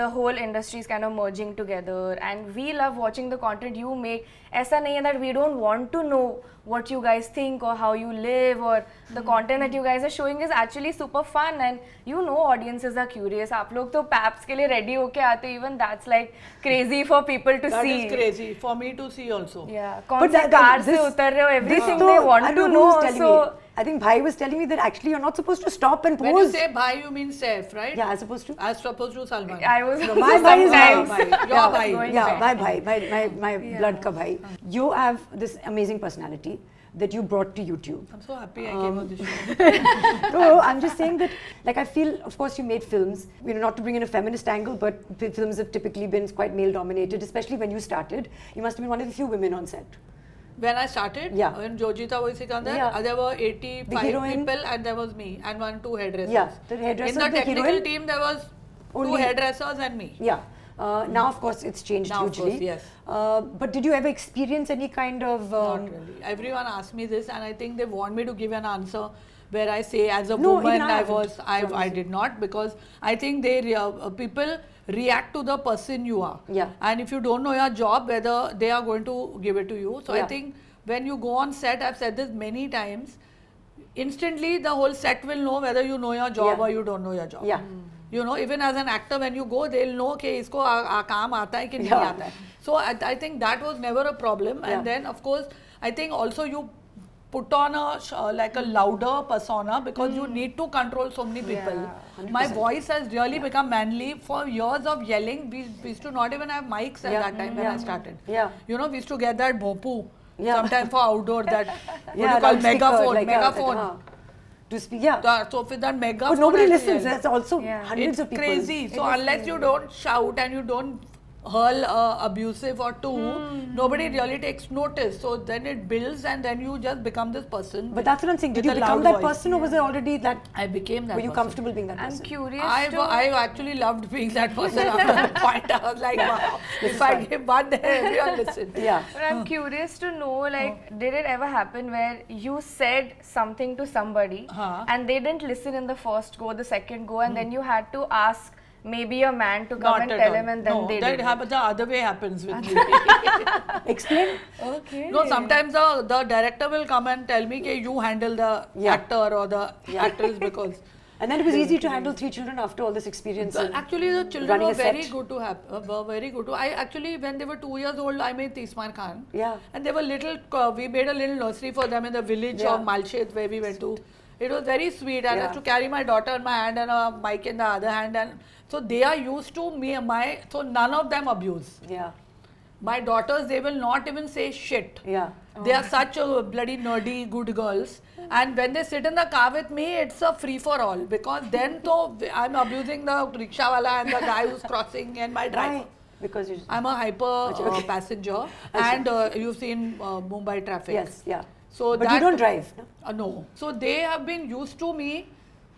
the whole industry is kind of merging together, and we love watching the content you make. ऐसा नहीं है that we don't want to know what you guys think or how you live, or the content that you guys are showing is actually super fun, and you know audiences are curious. आप लोग तो paps के लिए ready होके आते, even that's like crazy for people to that see. is crazy for me to see also. Yeah, कौन But से that- car से this- उतर रहे हो, everything this they though, want I to don't know. who's telling So me. I think Bhai was telling me that actually you're not supposed to stop and pose. When you say bhai, you mean Saif, right? Yeah, as opposed to. As opposed to Salman. I was No, my bhai is sometimes bhai. Your bhai. going Yeah, back. my blood ka bhai. You have this amazing personality that you brought to YouTube. I'm so happy I came on this show. No, I'm just saying that, like, I feel, of course, you made films, you know, not to bring in a feminist angle, but films have typically been quite male dominated, especially when you started. You must have been one of the few women on set. When I started, Yeah. when Jojita was Sikandar, Yeah. there were The 85 heroine. people and there was me and 2 hairdressers. Yeah, the hairdressers, In the the technical heroine. team, there was 2 Only- hairdressers and me. Yeah. Now, of course, it's changed Now, of hugely. course, yes. But did you ever experience any kind of... Not really. Everyone asked me this and I think they want me to give an answer where I say as a No, woman even I haven't. I did not, because I think people react to the person you are. Yeah. And if you don't know your job, whether they are going to give it to you. So Yeah. I think when you go on set, I've said this many times, instantly the whole set will know whether you know your job Yeah. or you don't know your job. Yeah. You know, even as an actor, when you go, they'll know कि इसको काम आता है कि नहीं Yeah. आता है. So I think that was never a problem. Yeah. And then of course, I think also you put on like a louder persona because you need to control so many people. Yeah, My voice has really become manly. For years of yelling, we used to not even have mics at Yeah. that time when I started. Yeah. You know, we used to get that bhopu. Yeah. Sometimes for outdoor, that what Yeah, you call loudspeaker, megaphone. like, megaphone. to speak, yeah. So with that megaphone, But nobody I had to listens. yell. That's also Yeah. hundreds It's of people. crazy. So unless you don't shout and you don't hurl abusive or two, nobody really takes notice. So then it builds, and then you just become this person. But that's what I'm saying. Did with you a become loud that voice. person, or was it already that? I became that Were you person. comfortable being that I'm person? curious I actually loved being that person after a point. I was like, wow, if I give one there, everyone listen. Yeah. But I'm curious to know, like, did it ever happen where you said something to somebody and they didn't listen in the first go, the second go, and then you had to ask maybe a man to come Not and at tell all. him, and then No, they that did happens. The other way happens with me. Explain. Okay. No, sometimes the director will come and tell me, "Ki you handle the actor or the actress," because. And then it was easy to handle 3 children after all this experience. Well, and actually, the children running were a very set. good to have. Were very good to. I actually, when they were 2 years old, I made Tismar Khan. Yeah. And they were little. We made a little nursery for them in the village of Malshed where we went to. It was very sweet. I used to carry my daughter in my hand and a mic in the other hand, and so they are used to me. So none of them abuse. Yeah. My daughters, they will not even say shit. Yeah. They are such a bloody nerdy good girls, and when they sit in the car with me, it's a free for all, because then I'm abusing the rickshaw wala and the guy who's crossing and my driver. Why? Because you. I'm a hyper passenger, and you've seen Mumbai traffic. Yes. Yeah. So But you don't drive. No? no. So they have been used to me.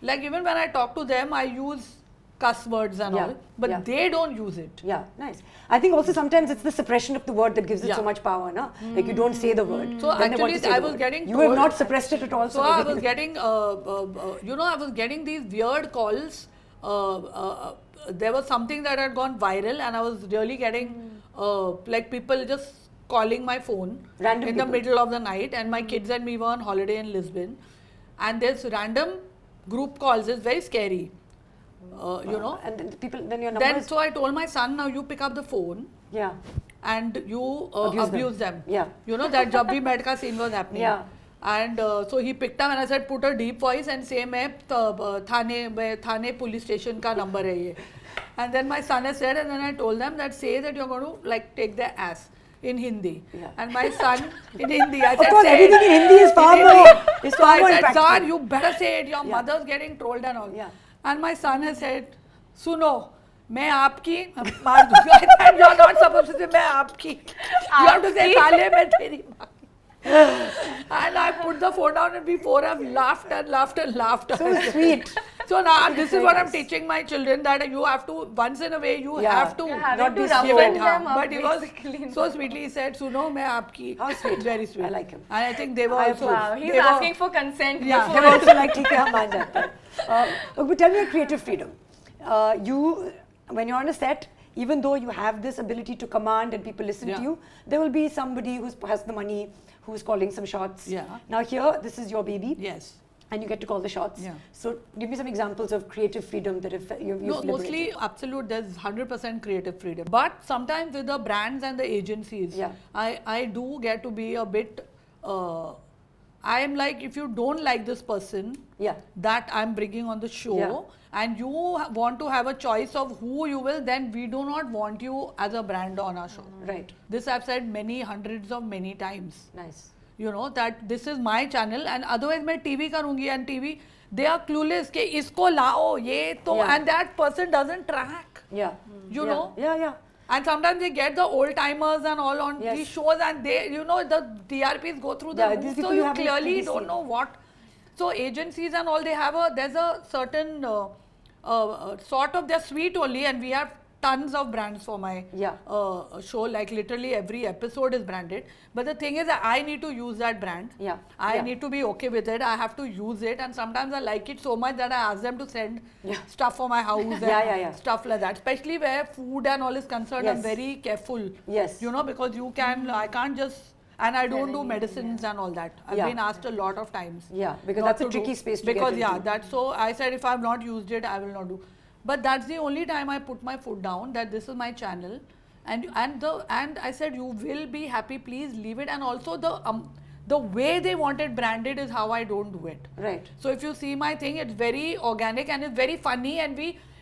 Like even when I talk to them, I use cuss words and all, but they don't use it. Yeah, nice. I think also sometimes it's the suppression of the word that gives it so much power, no? Like you don't say the word. So then they want to actually, say I the was word. getting You have told- not suppressed it at all. So I was getting, I was getting these weird calls. There was something that had gone viral, and I was really getting like people just calling my phone Random in people. the middle of the night, and my kids and me were on holiday in Lisbon, and this random group calls is very scary. You know. And then the people, then your numbers. Then so I told my son, now you pick up the phone Yeah. and you abuse them. Yeah. You know that Jab Bhi Maid Ka scene was happening. Yeah. And so he picked up and I said, put a deep voice and say, Thane police station ka number hai ye. And then my son has said, and then I told them that say that you're going to like take their ass in Hindi. Yeah. And my son in Hindi, I Of said, course, say it. everything in Hindi is far In more. Hindi. Is So far I more said, impactful. son, you better say it. Your mother's getting trolled and all. Yeah. And my son has said, suno, मैं आपकी मार दूंगा. I said, you're not supposed to say मैं आपकी. You have to say साले मैं तेरी माँ की. And I put the phone down, and before I've laughed and laughed and laughed. So sweet. So now this is what I'm teaching my children, that you have to, once in a way, you have to not be roughen give it. them up, But he was basically. so sweetly, he said, suno, मैं आपकी. How sweet. Very sweet. I like him. And I think they were also. Wow, he's they were- asking for consent Yeah. They were also like, ठीक है, हम मान जाते हैं. But tell me your creative freedom. You, when you're on a set, even though you have this ability to command and people listen to you, there will be somebody who has the money, who's calling some shots. Yeah. Now here, this is your baby. Yes. And you get to call the shots. Yeah. So give me some examples of creative freedom that you've No, liberated. mostly absolute. There's 100% creative freedom. But sometimes with the brands and the agencies, I do get to be a bit. I am like, if you don't like this person, that I'm bringing on the show, and you want to have a choice of who you will, then we do not want you as a brand on our show. Right. This I've said many times. Nice. You know that this is my channel, and otherwise मैं TV करूँगी, and TV they are clueless कि इसको लाओ ये तो, and that person doesn't track. Yeah. You know. Yeah. And sometimes they get the old timers and all on these shows, and they, you know, the TRPs go through the roof, so you clearly don't know what. So agencies and all, there's a certain sort of, they're sweet only, and we have tons of brands for my show, like literally every episode is branded. But the thing is that I need to use that brand. I need to be okay with it. I have to use it, and sometimes I like it so much that I ask them to send stuff for my house and stuff like that. Especially where food and all is concerned, I'm very careful. Yes. You know, because I can't just, and I don't do medicines and all that. I've been asked a lot of times. Yeah, because that's a tricky space to get into. Because that's so, I said if I've not used it, I will not do. But that's the only time I put my foot down, that this is my channel, and I said you will be happy, please leave it. And also the way they want it branded is how I don't do it. Right. So if you see my thing, it's very organic and it's very funny, and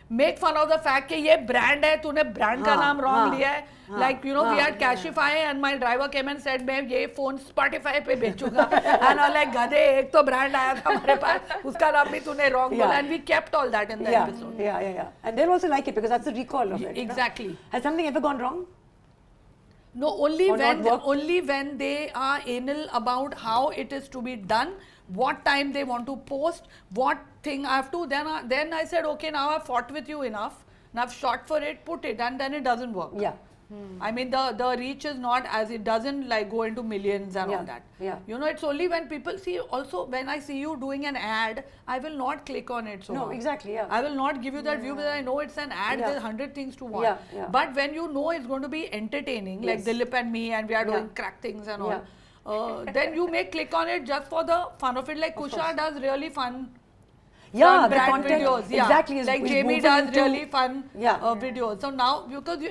make fun of the fact कि ये brand है, तूने brand का नाम wrong लिया है. Like, you know, we had Cashify and my driver came and said, मैं ये phone Spotify पे बेचूंगा. And I was like, गधे, एक तो brand आया था हमारे पास, उसका नाम भी तूने wrong बोला. And we kept all that in the episode. Yeah. And they'll also like it because that's the recall of it. Exactly. You know? Has something ever gone wrong? No, only when they are anal about how it is to be done, what time they want to post, what thing I have to. Then I said, okay, now I've fought with you enough. Now I've shot for it, put it, and then it doesn't work. Yeah. I mean, the reach is not as it doesn't like go into millions and all that. Yeah. You know, it's only when people see. Also, when I see you doing an ad, I will not click on it. So No, exactly. Yeah. I will not give you that view because I know it's an ad. There's 100 things to watch. Yeah. But when you know it's going to be entertaining, like Dilip and me, and we are doing crack things and all, then you may click on it just for the fun of it. Like Kusha does really fun. Yeah, the brand content videos. exactly. Like is Jamie woven does into- really fun videos. So now because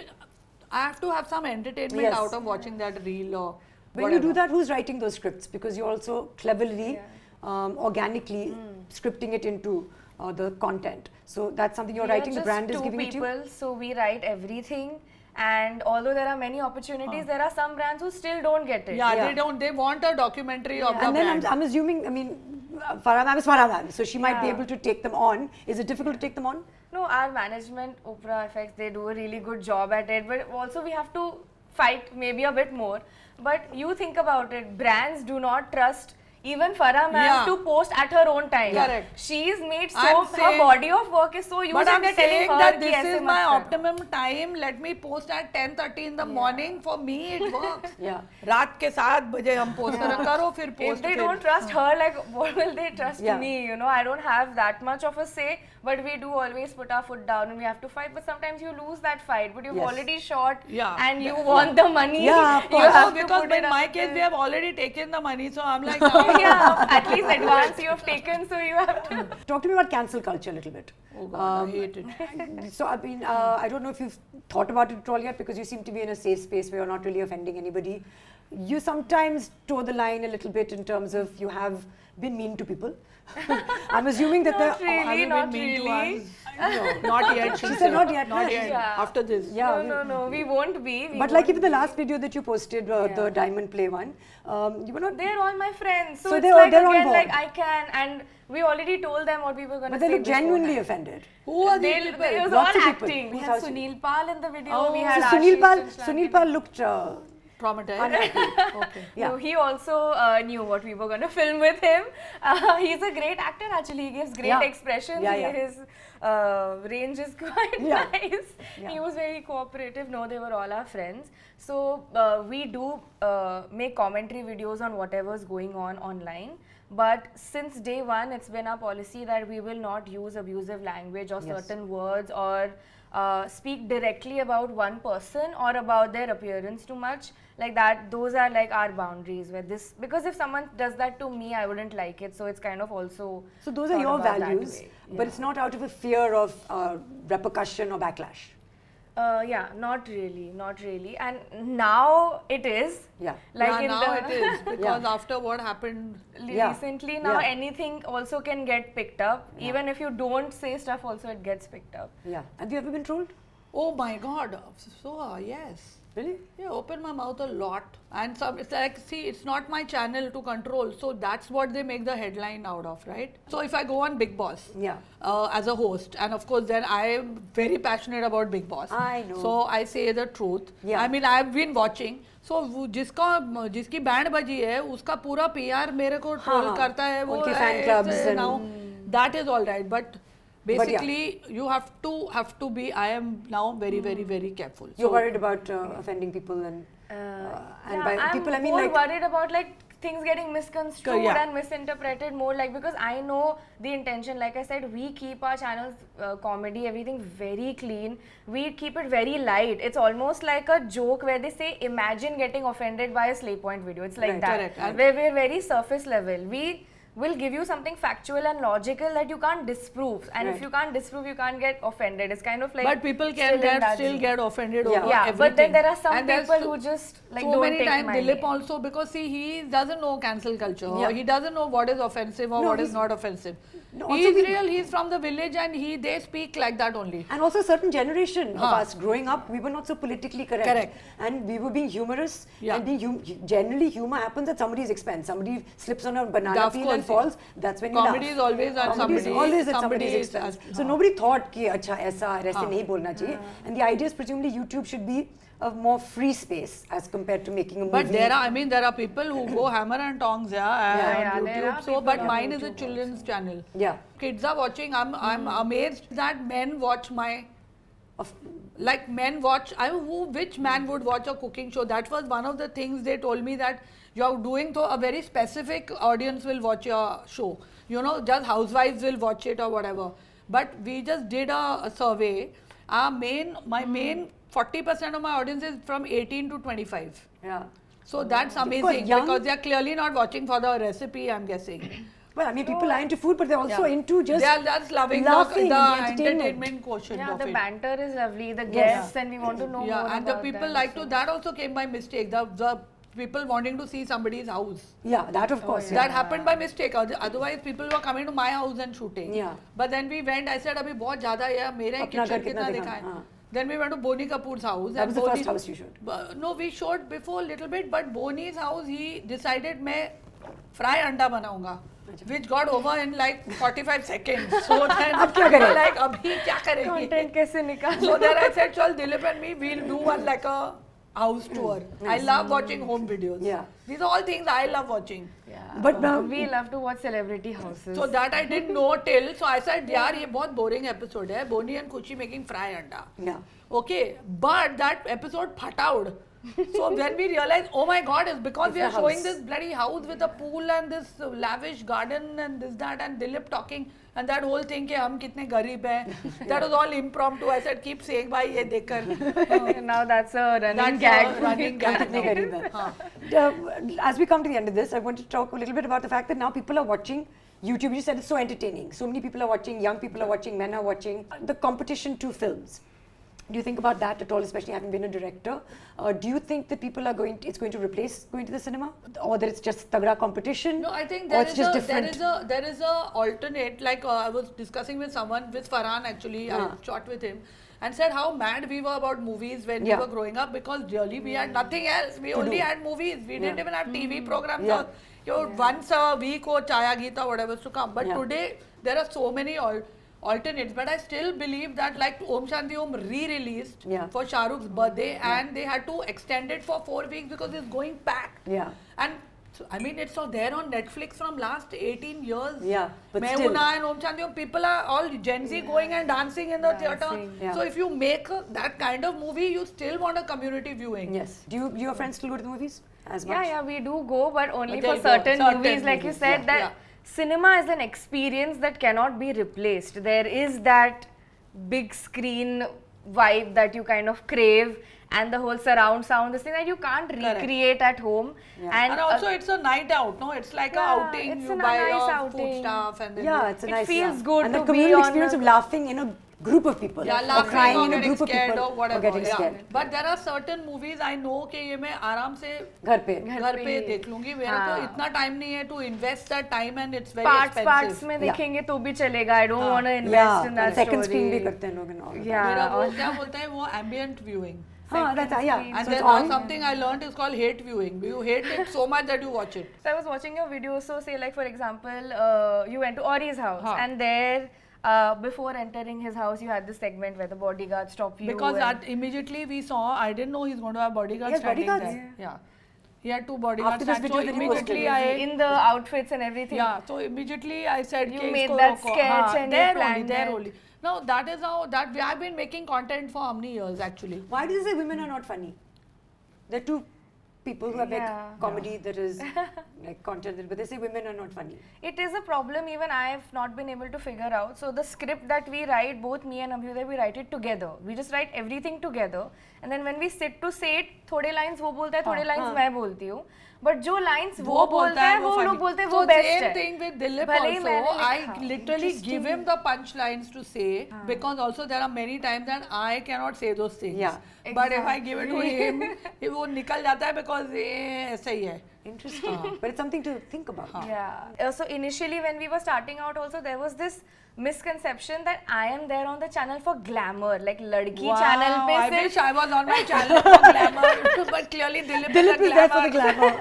I have to have some entertainment out of watching that reel or When whatever. you do that, who's writing those scripts? Because you're also cleverly, organically scripting it into the content. So that's something you're writing. The brand is giving it to you. People, so we write everything. And although there are many opportunities, there are some brands who still don't get it. They don't. They want a documentary of the And then brand. I'm assuming, I mean, Farah ma'am is Farah ma'am, so she might be able to take them on. Is it difficult to take them on? No, our management, Oprah Effects, they do a really good job at it. But also we have to fight maybe a bit more. But you think about it, brands do not trust even Farah ma'am to post at her own time. Correct. She's made I'm her saying- body of work is so huge. But I'm and they're telling saying her that कि this ऐसे is मत my करो. optimum time. Let me post at 10:30 in the morning. For me, it works. Yeah. रात के 7 बजे हम post करो फिर If post they फिर. don't trust her, like what will they trust Yeah. me? You know, I don't have that much of a say, but we do always put our foot down and we have to fight. But sometimes you lose that fight, but you've Yes. already shot and you Yeah. want the money. Yeah, of you course. have to Because put it in my up case, there. we have already taken the money. So I'm like, now, Yeah, at least advance you have taken, so you have to. Talk to me about cancel culture a little bit. oh God, I hate it. So, I mean, I don't know if you've thought about it at all yet because you seem to be in a safe space where you're not really offending anybody. You sometimes toe the line a little bit in terms of you have been mean to people. I'm assuming that Not there really, Have you not been mean really. to us? No, not yet. She said not yet. Not no. yet. Yeah. After this. Yeah. No, we won't be. We But like won't even the be. last video that you posted, the diamond play one, you were not. They're all my friends, so, So it's they're like on again, board. like I can, and we already told them what we were going to But say. they look genuinely beforehand. offended. Who are these people? It was Lots all of people. acting. We Who's had house- Sunil Pal in the video. Oh. We So had Sunil Pal looked. Traumatized. Okay. Yeah. No, he also knew what we were going to film with him. He's a great actor actually. He gives great expressions. Yeah. His range is quite nice. Yeah. He was very cooperative. No, they were all our friends. So we do make commentary videos on whatever's going on online. But since day one, it's been our policy that we will not use abusive language or certain words or speak directly about one person or about their appearance too much. Like that, those are like our boundaries where this, because if someone does that to me, I wouldn't like it. So it's kind of also. So those are thought your about that values, way. but it's not out of a fear of repercussion or backlash. Yeah, not really. And now it is. Yeah. Like Yeah, in now the it is because after what happened. recently now Yeah. anything also can get picked up. Even if you don't say stuff, also it gets picked up. Yeah. Have you ever been trolled? Oh my God. Soha, yes. Really? Yeah, open my mouth a lot. And some, it's like, see, it's not my channel to control. So that's what they make the headline out of, right? So if I go on Bigg Boss as a host, and of course, then I am very passionate about Bigg Boss. I know. So I say the truth. Yeah. I mean, I have been watching. So जिसकी band बजी है, उसका पूरा PR मेरे को troll करता है. वो उनके fan clubs and now that is all right, but. Basically, you have to be. I am now very, very careful. You're worried about offending people and by I'm people I mean more like worried about like things getting misconstrued Yeah. and misinterpreted more, like because I know the intention. Like I said, we keep our channels comedy, everything very clean. We keep it very light. It's almost like a joke where they say, imagine getting offended by a Slayy Point video. It's like Right, that. correct. Where we're very surface level. will give you something factual and logical that you can't disprove. And if Right. you can't disprove, you can't get offended. It's kind of like. But people can still get offended over Yeah, everything. but then there are some And there's people who just like so don't many take times my Dilip name. also, because see, he doesn't know cancel culture. Yeah. Or he doesn't know what is offensive or No, what is he's- not offensive. No, also He's we- real. He's from the village, and they speak like that only. And also a certain generation of us growing up, we were not so politically correct. Correct. And we were being humorous. Yeah. And being generally humor happens at somebody's expense. Somebody slips on a banana Of peel course, and falls. That's when you comedy laugh. is always at Comedy is always at somebody's somebody's expense. at- So nobody thought कि अच्छा ऐसा ऐसे नहीं बोलना चाहिए. And the idea is presumably YouTube should be a more free space as compared to making a movie. But there are people who go hammer and tongs, Yeah, on there YouTube. are So, people but on mine is a YouTube children's channel. Yeah. Kids are watching. I'm amazed that men watch my. Of, Like men watch. Which man would watch a cooking show? That was one of the things they told me, that you're doing, so a very specific audience will watch your show. You know, just housewives will watch it or whatever. But we just did a survey. My main 40% of my audience is from 18 to 25. yeah. So that's amazing, young- because they are clearly not watching for the recipe, I'm guessing. Well, I mean, people are into food, but they're also into just They are just loving laughing, the the entertainment quotient Yeah, of the it. banter is lovely, the Yes. guests, and we want to know more Yeah, and the about people them, like so. to, that also came by mistake, the people wanting to see somebody's house. Yeah, that of course. That happened by mistake. Otherwise, people were coming to my house and shooting. Yeah. But then we went, I said, abhi bahut zyada hai, मेरा अपना kitchen घर कितना कितना दिखा, दिखा है. हाँ. Then we went to Boni Kapoor's house. That and was the first Boni- house you showed. No, we showed before a little bit, but Boni's house, he decided मैं fry anda बनाऊंगा, which got over in like 45 seconds. So then अब क्या करें? like अभी क्या करेंगे? Content कैसे निकाल? So then I said, चल Dilip and me, we'll do one like a house tour. I love watching home videos. Yeah. These are all things I love watching. Yeah. But now we love to watch celebrity houses. So that I didn't know till. So I said, यार ये बहुत boring episode है. Boni and Kuchi making fry anda. yeah. Okay, but that episode phatowed. So when we realized, oh my God, it's because we are It's the showing house. this bloody house with a pool and this lavish garden and this, that, and Dilip talking and that whole thing कि हम कितने गरीब हैं. That was all impromptu. I said, keep saying भाई ये देखकर. Now that's a running That's gag. a running gag. कितने गरीब हैं. हाँ. As we come to the end of this, I want to talk a little bit about the fact that now people are watching YouTube. You said it's so entertaining. So many people are watching, young people are watching, men are watching. The competition to films. Do you think about that at all, especially having been a director? Do you think that people are it's going to replace going to the cinema? Or that it's just tagda competition? No, I think or there it's is just a different? there is a alternate. Like I was discussing with someone, with Farah actually. I shot with him and said how mad we were about movies when we Yeah. were growing up, because really we had nothing else. We only had movies. We didn't even have TV programs. Yeah. Or, once a week or Chaya Geeta, whatever was to come. But Yeah. today there are so many alternates. But I still believe that like Om Shanti Om re-released Yeah. for Shah Rukh's birthday, and they had to extend it for 4 weeks because it's going packed. Yeah. And so, I mean, it's there on Netflix from last 18 years. Yeah, but Main still. Huna and Om Shanti Om, people are all Gen Z going and dancing in the theatre. Yeah. So if you make that kind of movie, you still want a community viewing. Yes. Do your friends still go to the movies as much? Yeah, we do go, but only But for they'll go. certain Certain movies. Like you movies, said, yeah, that yeah. cinema is an experience that cannot be replaced. There is that big screen vibe that you kind of crave, and the whole surround sound, this thing that you can't recreate at home. Yeah. And also, it's a night out, no? It's like a Yeah, outing. it's You a buy nice your outing. food stuff and then Yeah, it's a It nice. feels good and to the be communal on experience a- of laughing in a group of people, yeah, or laughing crying or in a getting group of scared people, or whatever. or getting yeah. scared. But there are certain movies I know कि ये मैं आराम से घर पे. घर पे देख लूंगी. मेरे को हाँ. इतना time नहीं है to invest that time, and it's very parts expensive. में Yeah. देखेंगे तो भी चलेगा. I don't want to invest Yeah, in that second story. screen भी करते हैं लोग and all. Yeah. मेरा वो और- क्या बोलते हैं वो ambient viewing. हाँ, that's yeah. screen. And So then it's on. something I learned is called hate viewing. You hate it so much that you watch it. So I was watching your video. So say like for example, you went to Ori's house, Huh. and there before entering his house, you had this segment where the bodyguard stopped you. Because and- that immediately we saw, I didn't know he's going to have bodyguards He has standing bodyguards? there. Yeah. He had 2 bodyguards. After this stand. video So that he immediately posted. I in the outfits and everything. yeah. So immediately I said, You "Ke made isko that roko." sketch हाँ, and you there only, planned there it. only. Now that is how that we have been making content for how many years actually. Why do you say women are not funny? They're too people who have like Yeah. comedy that is like content, but they say women are not funny. It is a problem even I have not been able to figure out. So the script that we write, both me and Abhyuday, we write it together. We just write everything together. And then when we sit to say it, थोड़े lines वो बोलता है, थोड़े lines मैं बोलती हूँ. But जो lines वो बोलता है, वो लोग बोलते हैं वो best है. Same thing with Dilip भले ही also. मैंने I लिखा. literally give him the punchlines to say because also there are many times that I cannot say those things. Yeah. But if I give it to him, वो निकल जाता है because ये ऐसा ही है. Interesting. But it's something to think about. Yeah. So initially when we were starting out also, there was this misconception that I am there on the channel for glamour, like ladki channel पे I सिर्फ wish I was on my channel for glamour, but clearly Dilip Dilip is there for the glamour.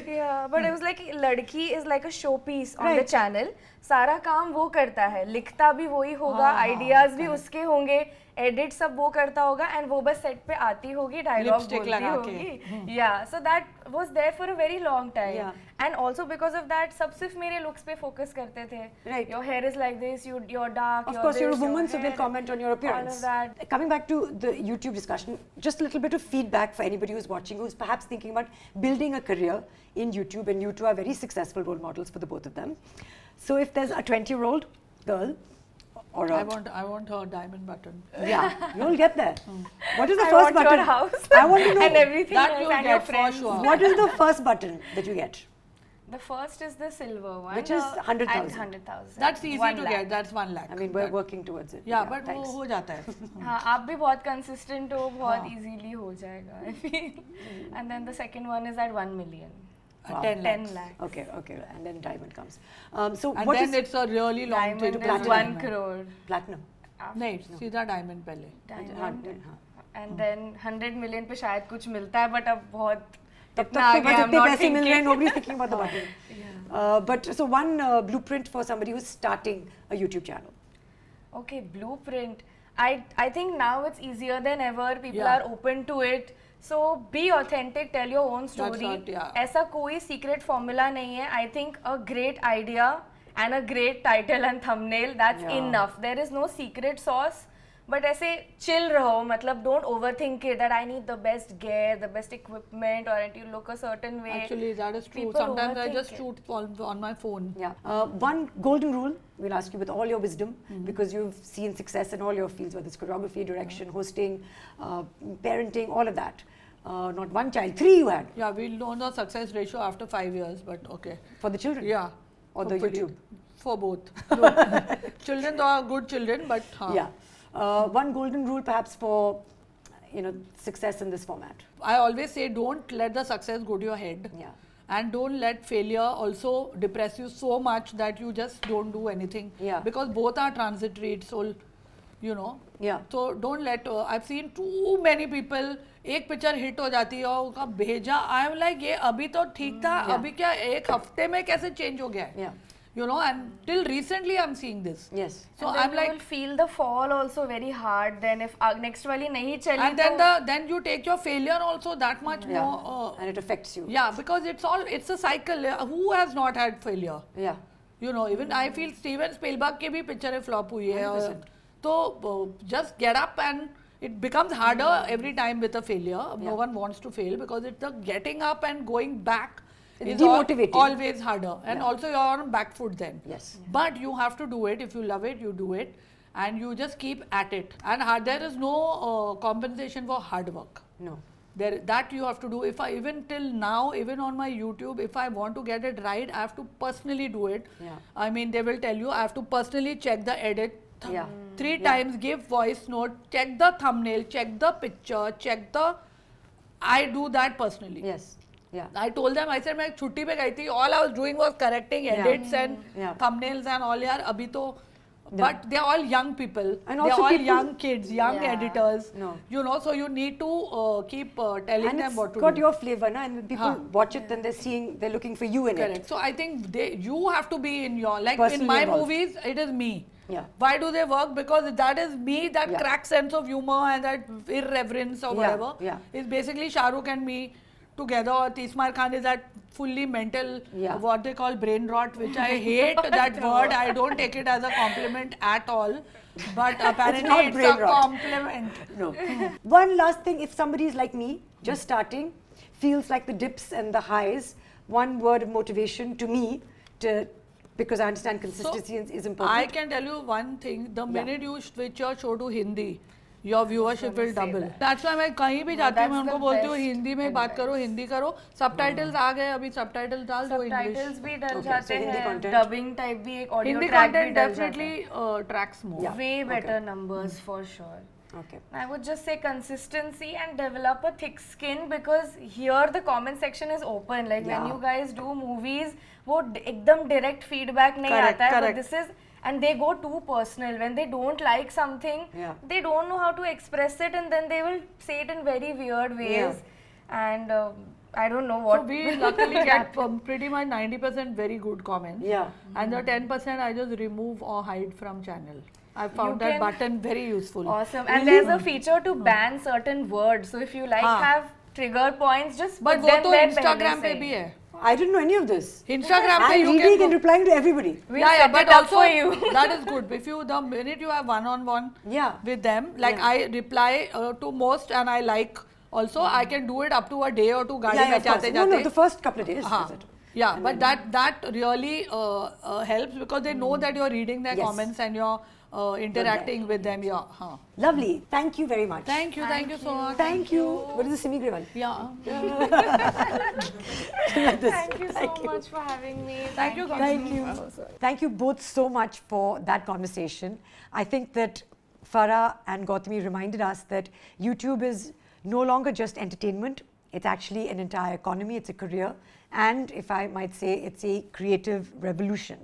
yeah, but it was like ladki is like a showpiece on the channel. सारा काम वो करता है, लिखता भी वही होगा, आइडियाज भी उसके होंगे, एडिट सब वो करता होगा, एंड वो बस सेट पे आती होगी, डायलॉग बोलती होगी. Yeah, so that was there for a very long time. Yeah. And also because of that, सब सिर्फ मेरे looks पे focus करते थे. Right. Your hair is like this, you're dark. Of you're course, this, you're a your woman, so they'll hair, comment on your appearance. All of that. Coming back to the YouTube discussion, just a little bit of feedback for anybody who's watching, who's perhaps thinking about building a career in YouTube, and you two are very successful role models for the both of them. So if there's a 20-year-old girl, or a, I want her diamond button. yeah, you'll get there. What is the I first want button? your house. I want to know and everything That else you'll and your get for friends. sure. what is the first button that you get? The first is the silver one, Which is 100,000. 100,000. That's easy 1 to lakh. get. That's 1 lakh. I mean, we're working towards it. Yeah, but thanks. वो हो जाता है. हाँ, आप भी बहुत consistent हो, बहुत easily हो जाएगा. I feel. And then the second one is at 1 million. Wow. 10 10 lakhs. lakhs. Okay, okay, and then diamond comes. So And what then is it's a really long Diamond thing. is 1 crore. platinum? नहीं, सीधा diamond पहले. Diamond. हाँ. And then 100 million पे शायद कुछ मिलता है, but अब बहुत तब इतना तक तो आगे बस I'm इतने not पैसे मिल रहे हैं, thinking. nobody's thinking about the button. But so one blueprint for somebody who's starting a YouTube channel. Okay, blueprint. I think now it's easier than ever. People Yeah. are open to it. So be authentic. Tell your own story. That's what, yeah. ऐसा कोई secret formula नहीं है. I think a great idea and a great title and thumbnail, that's Yeah. enough. There is no secret sauce. But ऐसे chill रहो, मतलब don't overthink it that I need the best gear, the best equipment, or to look a certain way. Actually, that is true. People Sometimes I overthink just it. shoot on my phone. Yeah. One golden rule we'll ask you with all your wisdom, because you've seen success in all your fields, whether it's choreography, direction, hosting, parenting, all of that. Not one child, 3 you had Yeah, we'll know the success ratio after 5 years, but okay. for the children. Yeah. Or the hopefully. YouTube. For both. Children are good children, but Yeah. One golden rule perhaps for success in this format. I always say don't let the success go to your head. Yeah. And don't let failure also depress you so much that you just don't do anything. Yeah. Because both are transitory. It's all, Yeah. So don't let. I've seen too many people. एक picture hit हो जाती है और उसका भेजा. I am like ये अभी तो ठीक था. Yeah. अभी क्या एक हफ्ते में कैसे चेंज हो गया है? Yeah. And till recently I'm seeing this. Yes. So And then I'm you like. will feel the fall also very hard. Then if next वाली नहीं चली And then तो then you take your failure also that much Yeah. more. And it affects you. Yeah, because it's a cycle. Who has not had failure? Yeah. Even I feel Steven Spielberg की भी पिक्चरें flop हुई है. 100%. तो just get up, and it becomes harder every time with a failure. Yeah. No one wants to fail because it's the getting up and going back. It's Is demotivating. always harder, and Yeah. also you're on back foot then. Yes. But you have to do it. If you love it, you do it, and you just keep at it. And there is no compensation for hard work. No. That you have to do. Even till now, even on my YouTube, if I want to get it right, I have to personally do it. Yeah. I mean, they will tell you I have to personally check the edit. Yeah. 3 times, give voice note, check the thumbnail, check the picture, I do that personally. Yes. Yeah. I told them, I said, मैं छुट्टी पे गई थी, all I was doing was correcting edits and Yeah. thumbnails and all यार अभी तो. But they're all young people. And they're also all people- young kids, young Yeah. editors. No. So you need to keep telling And them it's what to got do. your flavor, na? And when people Huh. watch it, then they're looking for you in Correct. it. So I think you have to be in your, like Personally in my involved. movies, it is me. Yeah. Why do they work? Because that is me, that Yeah. crack sense of humor and that irreverence or Yeah, whatever. yeah. It's basically Shah Rukh and me together. Tismar Khan is that fully mental, Yeah. what they call brain rot, which I hate that word. I don't take it as a compliment at all. But apparently not it's brain a rot. compliment. No. One last thing, if somebody is like me, just starting, feels like the dips and the highs. One word of motivation to me, because I understand consistency is important. I can tell you one thing, the minute you switch your show to Hindi, your viewership will double. That's why मैं कहीं भी जाती हूँ मैं उनको बोलती हूँ हिंदी में बात करो, हिंदी करो. Subtitles आ गए, अभी subtitles डाल दो English. Subtitles भी डल Okay, जाते so Hindi हैं, content. dubbing type भी एक audio Hindi track भी content डल जाता definitely tracks more. Yeah. है. Way better numbers for sure. Okay. I would just say consistency and develop a thick skin, because here the comment section is open. Like when Yeah. you guys do movies, वो एकदम direct feedback नहीं Correct, आता है. correct. But this is, and they go too personal. When they don't like something, Yeah. they don't know how to express it, and then they will say it in very weird ways. And I don't know what. So we luckily get pretty much 90% very good comments. Yeah. And the 10% I just remove or hide from channel. I found You that can- button very useful. Awesome. And there's a feature to ban certain words. So if you like have trigger points, just But put वो them तो there Instagram पहले पे से. भी है. I didn't know any of this. Instagram पे I'm you reading can and replying to everybody. We'll set but it up also for you. that is good. If you the minute you have one-on-one Yeah. with them, like I reply to most and I like also I can do it up to a day or two. गाड़ी में of course. जाते No, जाते. the first couple of days. हाँ. Is it? Yeah, but that really helps because they know that you're reading their Yes. comments and you're interacting with them. Yeah. Huh. Lovely. Thank you very much. Thank you so much. Thank you. What is the Simi one? Yeah. Thank you so much for having me. Thank you. Thank you. Thank you both so much for that conversation. I think that Farah and Gautami reminded us that YouTube is no longer just entertainment. It's actually an entire economy. It's a career. And if I might say, it's a creative revolution.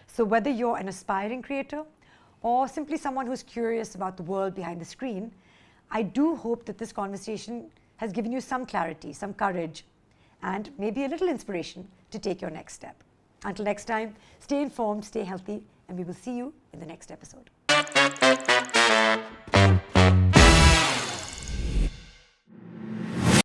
So whether you're an aspiring creator or simply someone who's curious about the world behind the screen, I do hope that this conversation has given you some clarity, some courage, and maybe a little inspiration to take your next step. Until next time, stay informed, stay healthy, and we will see you in the next episode.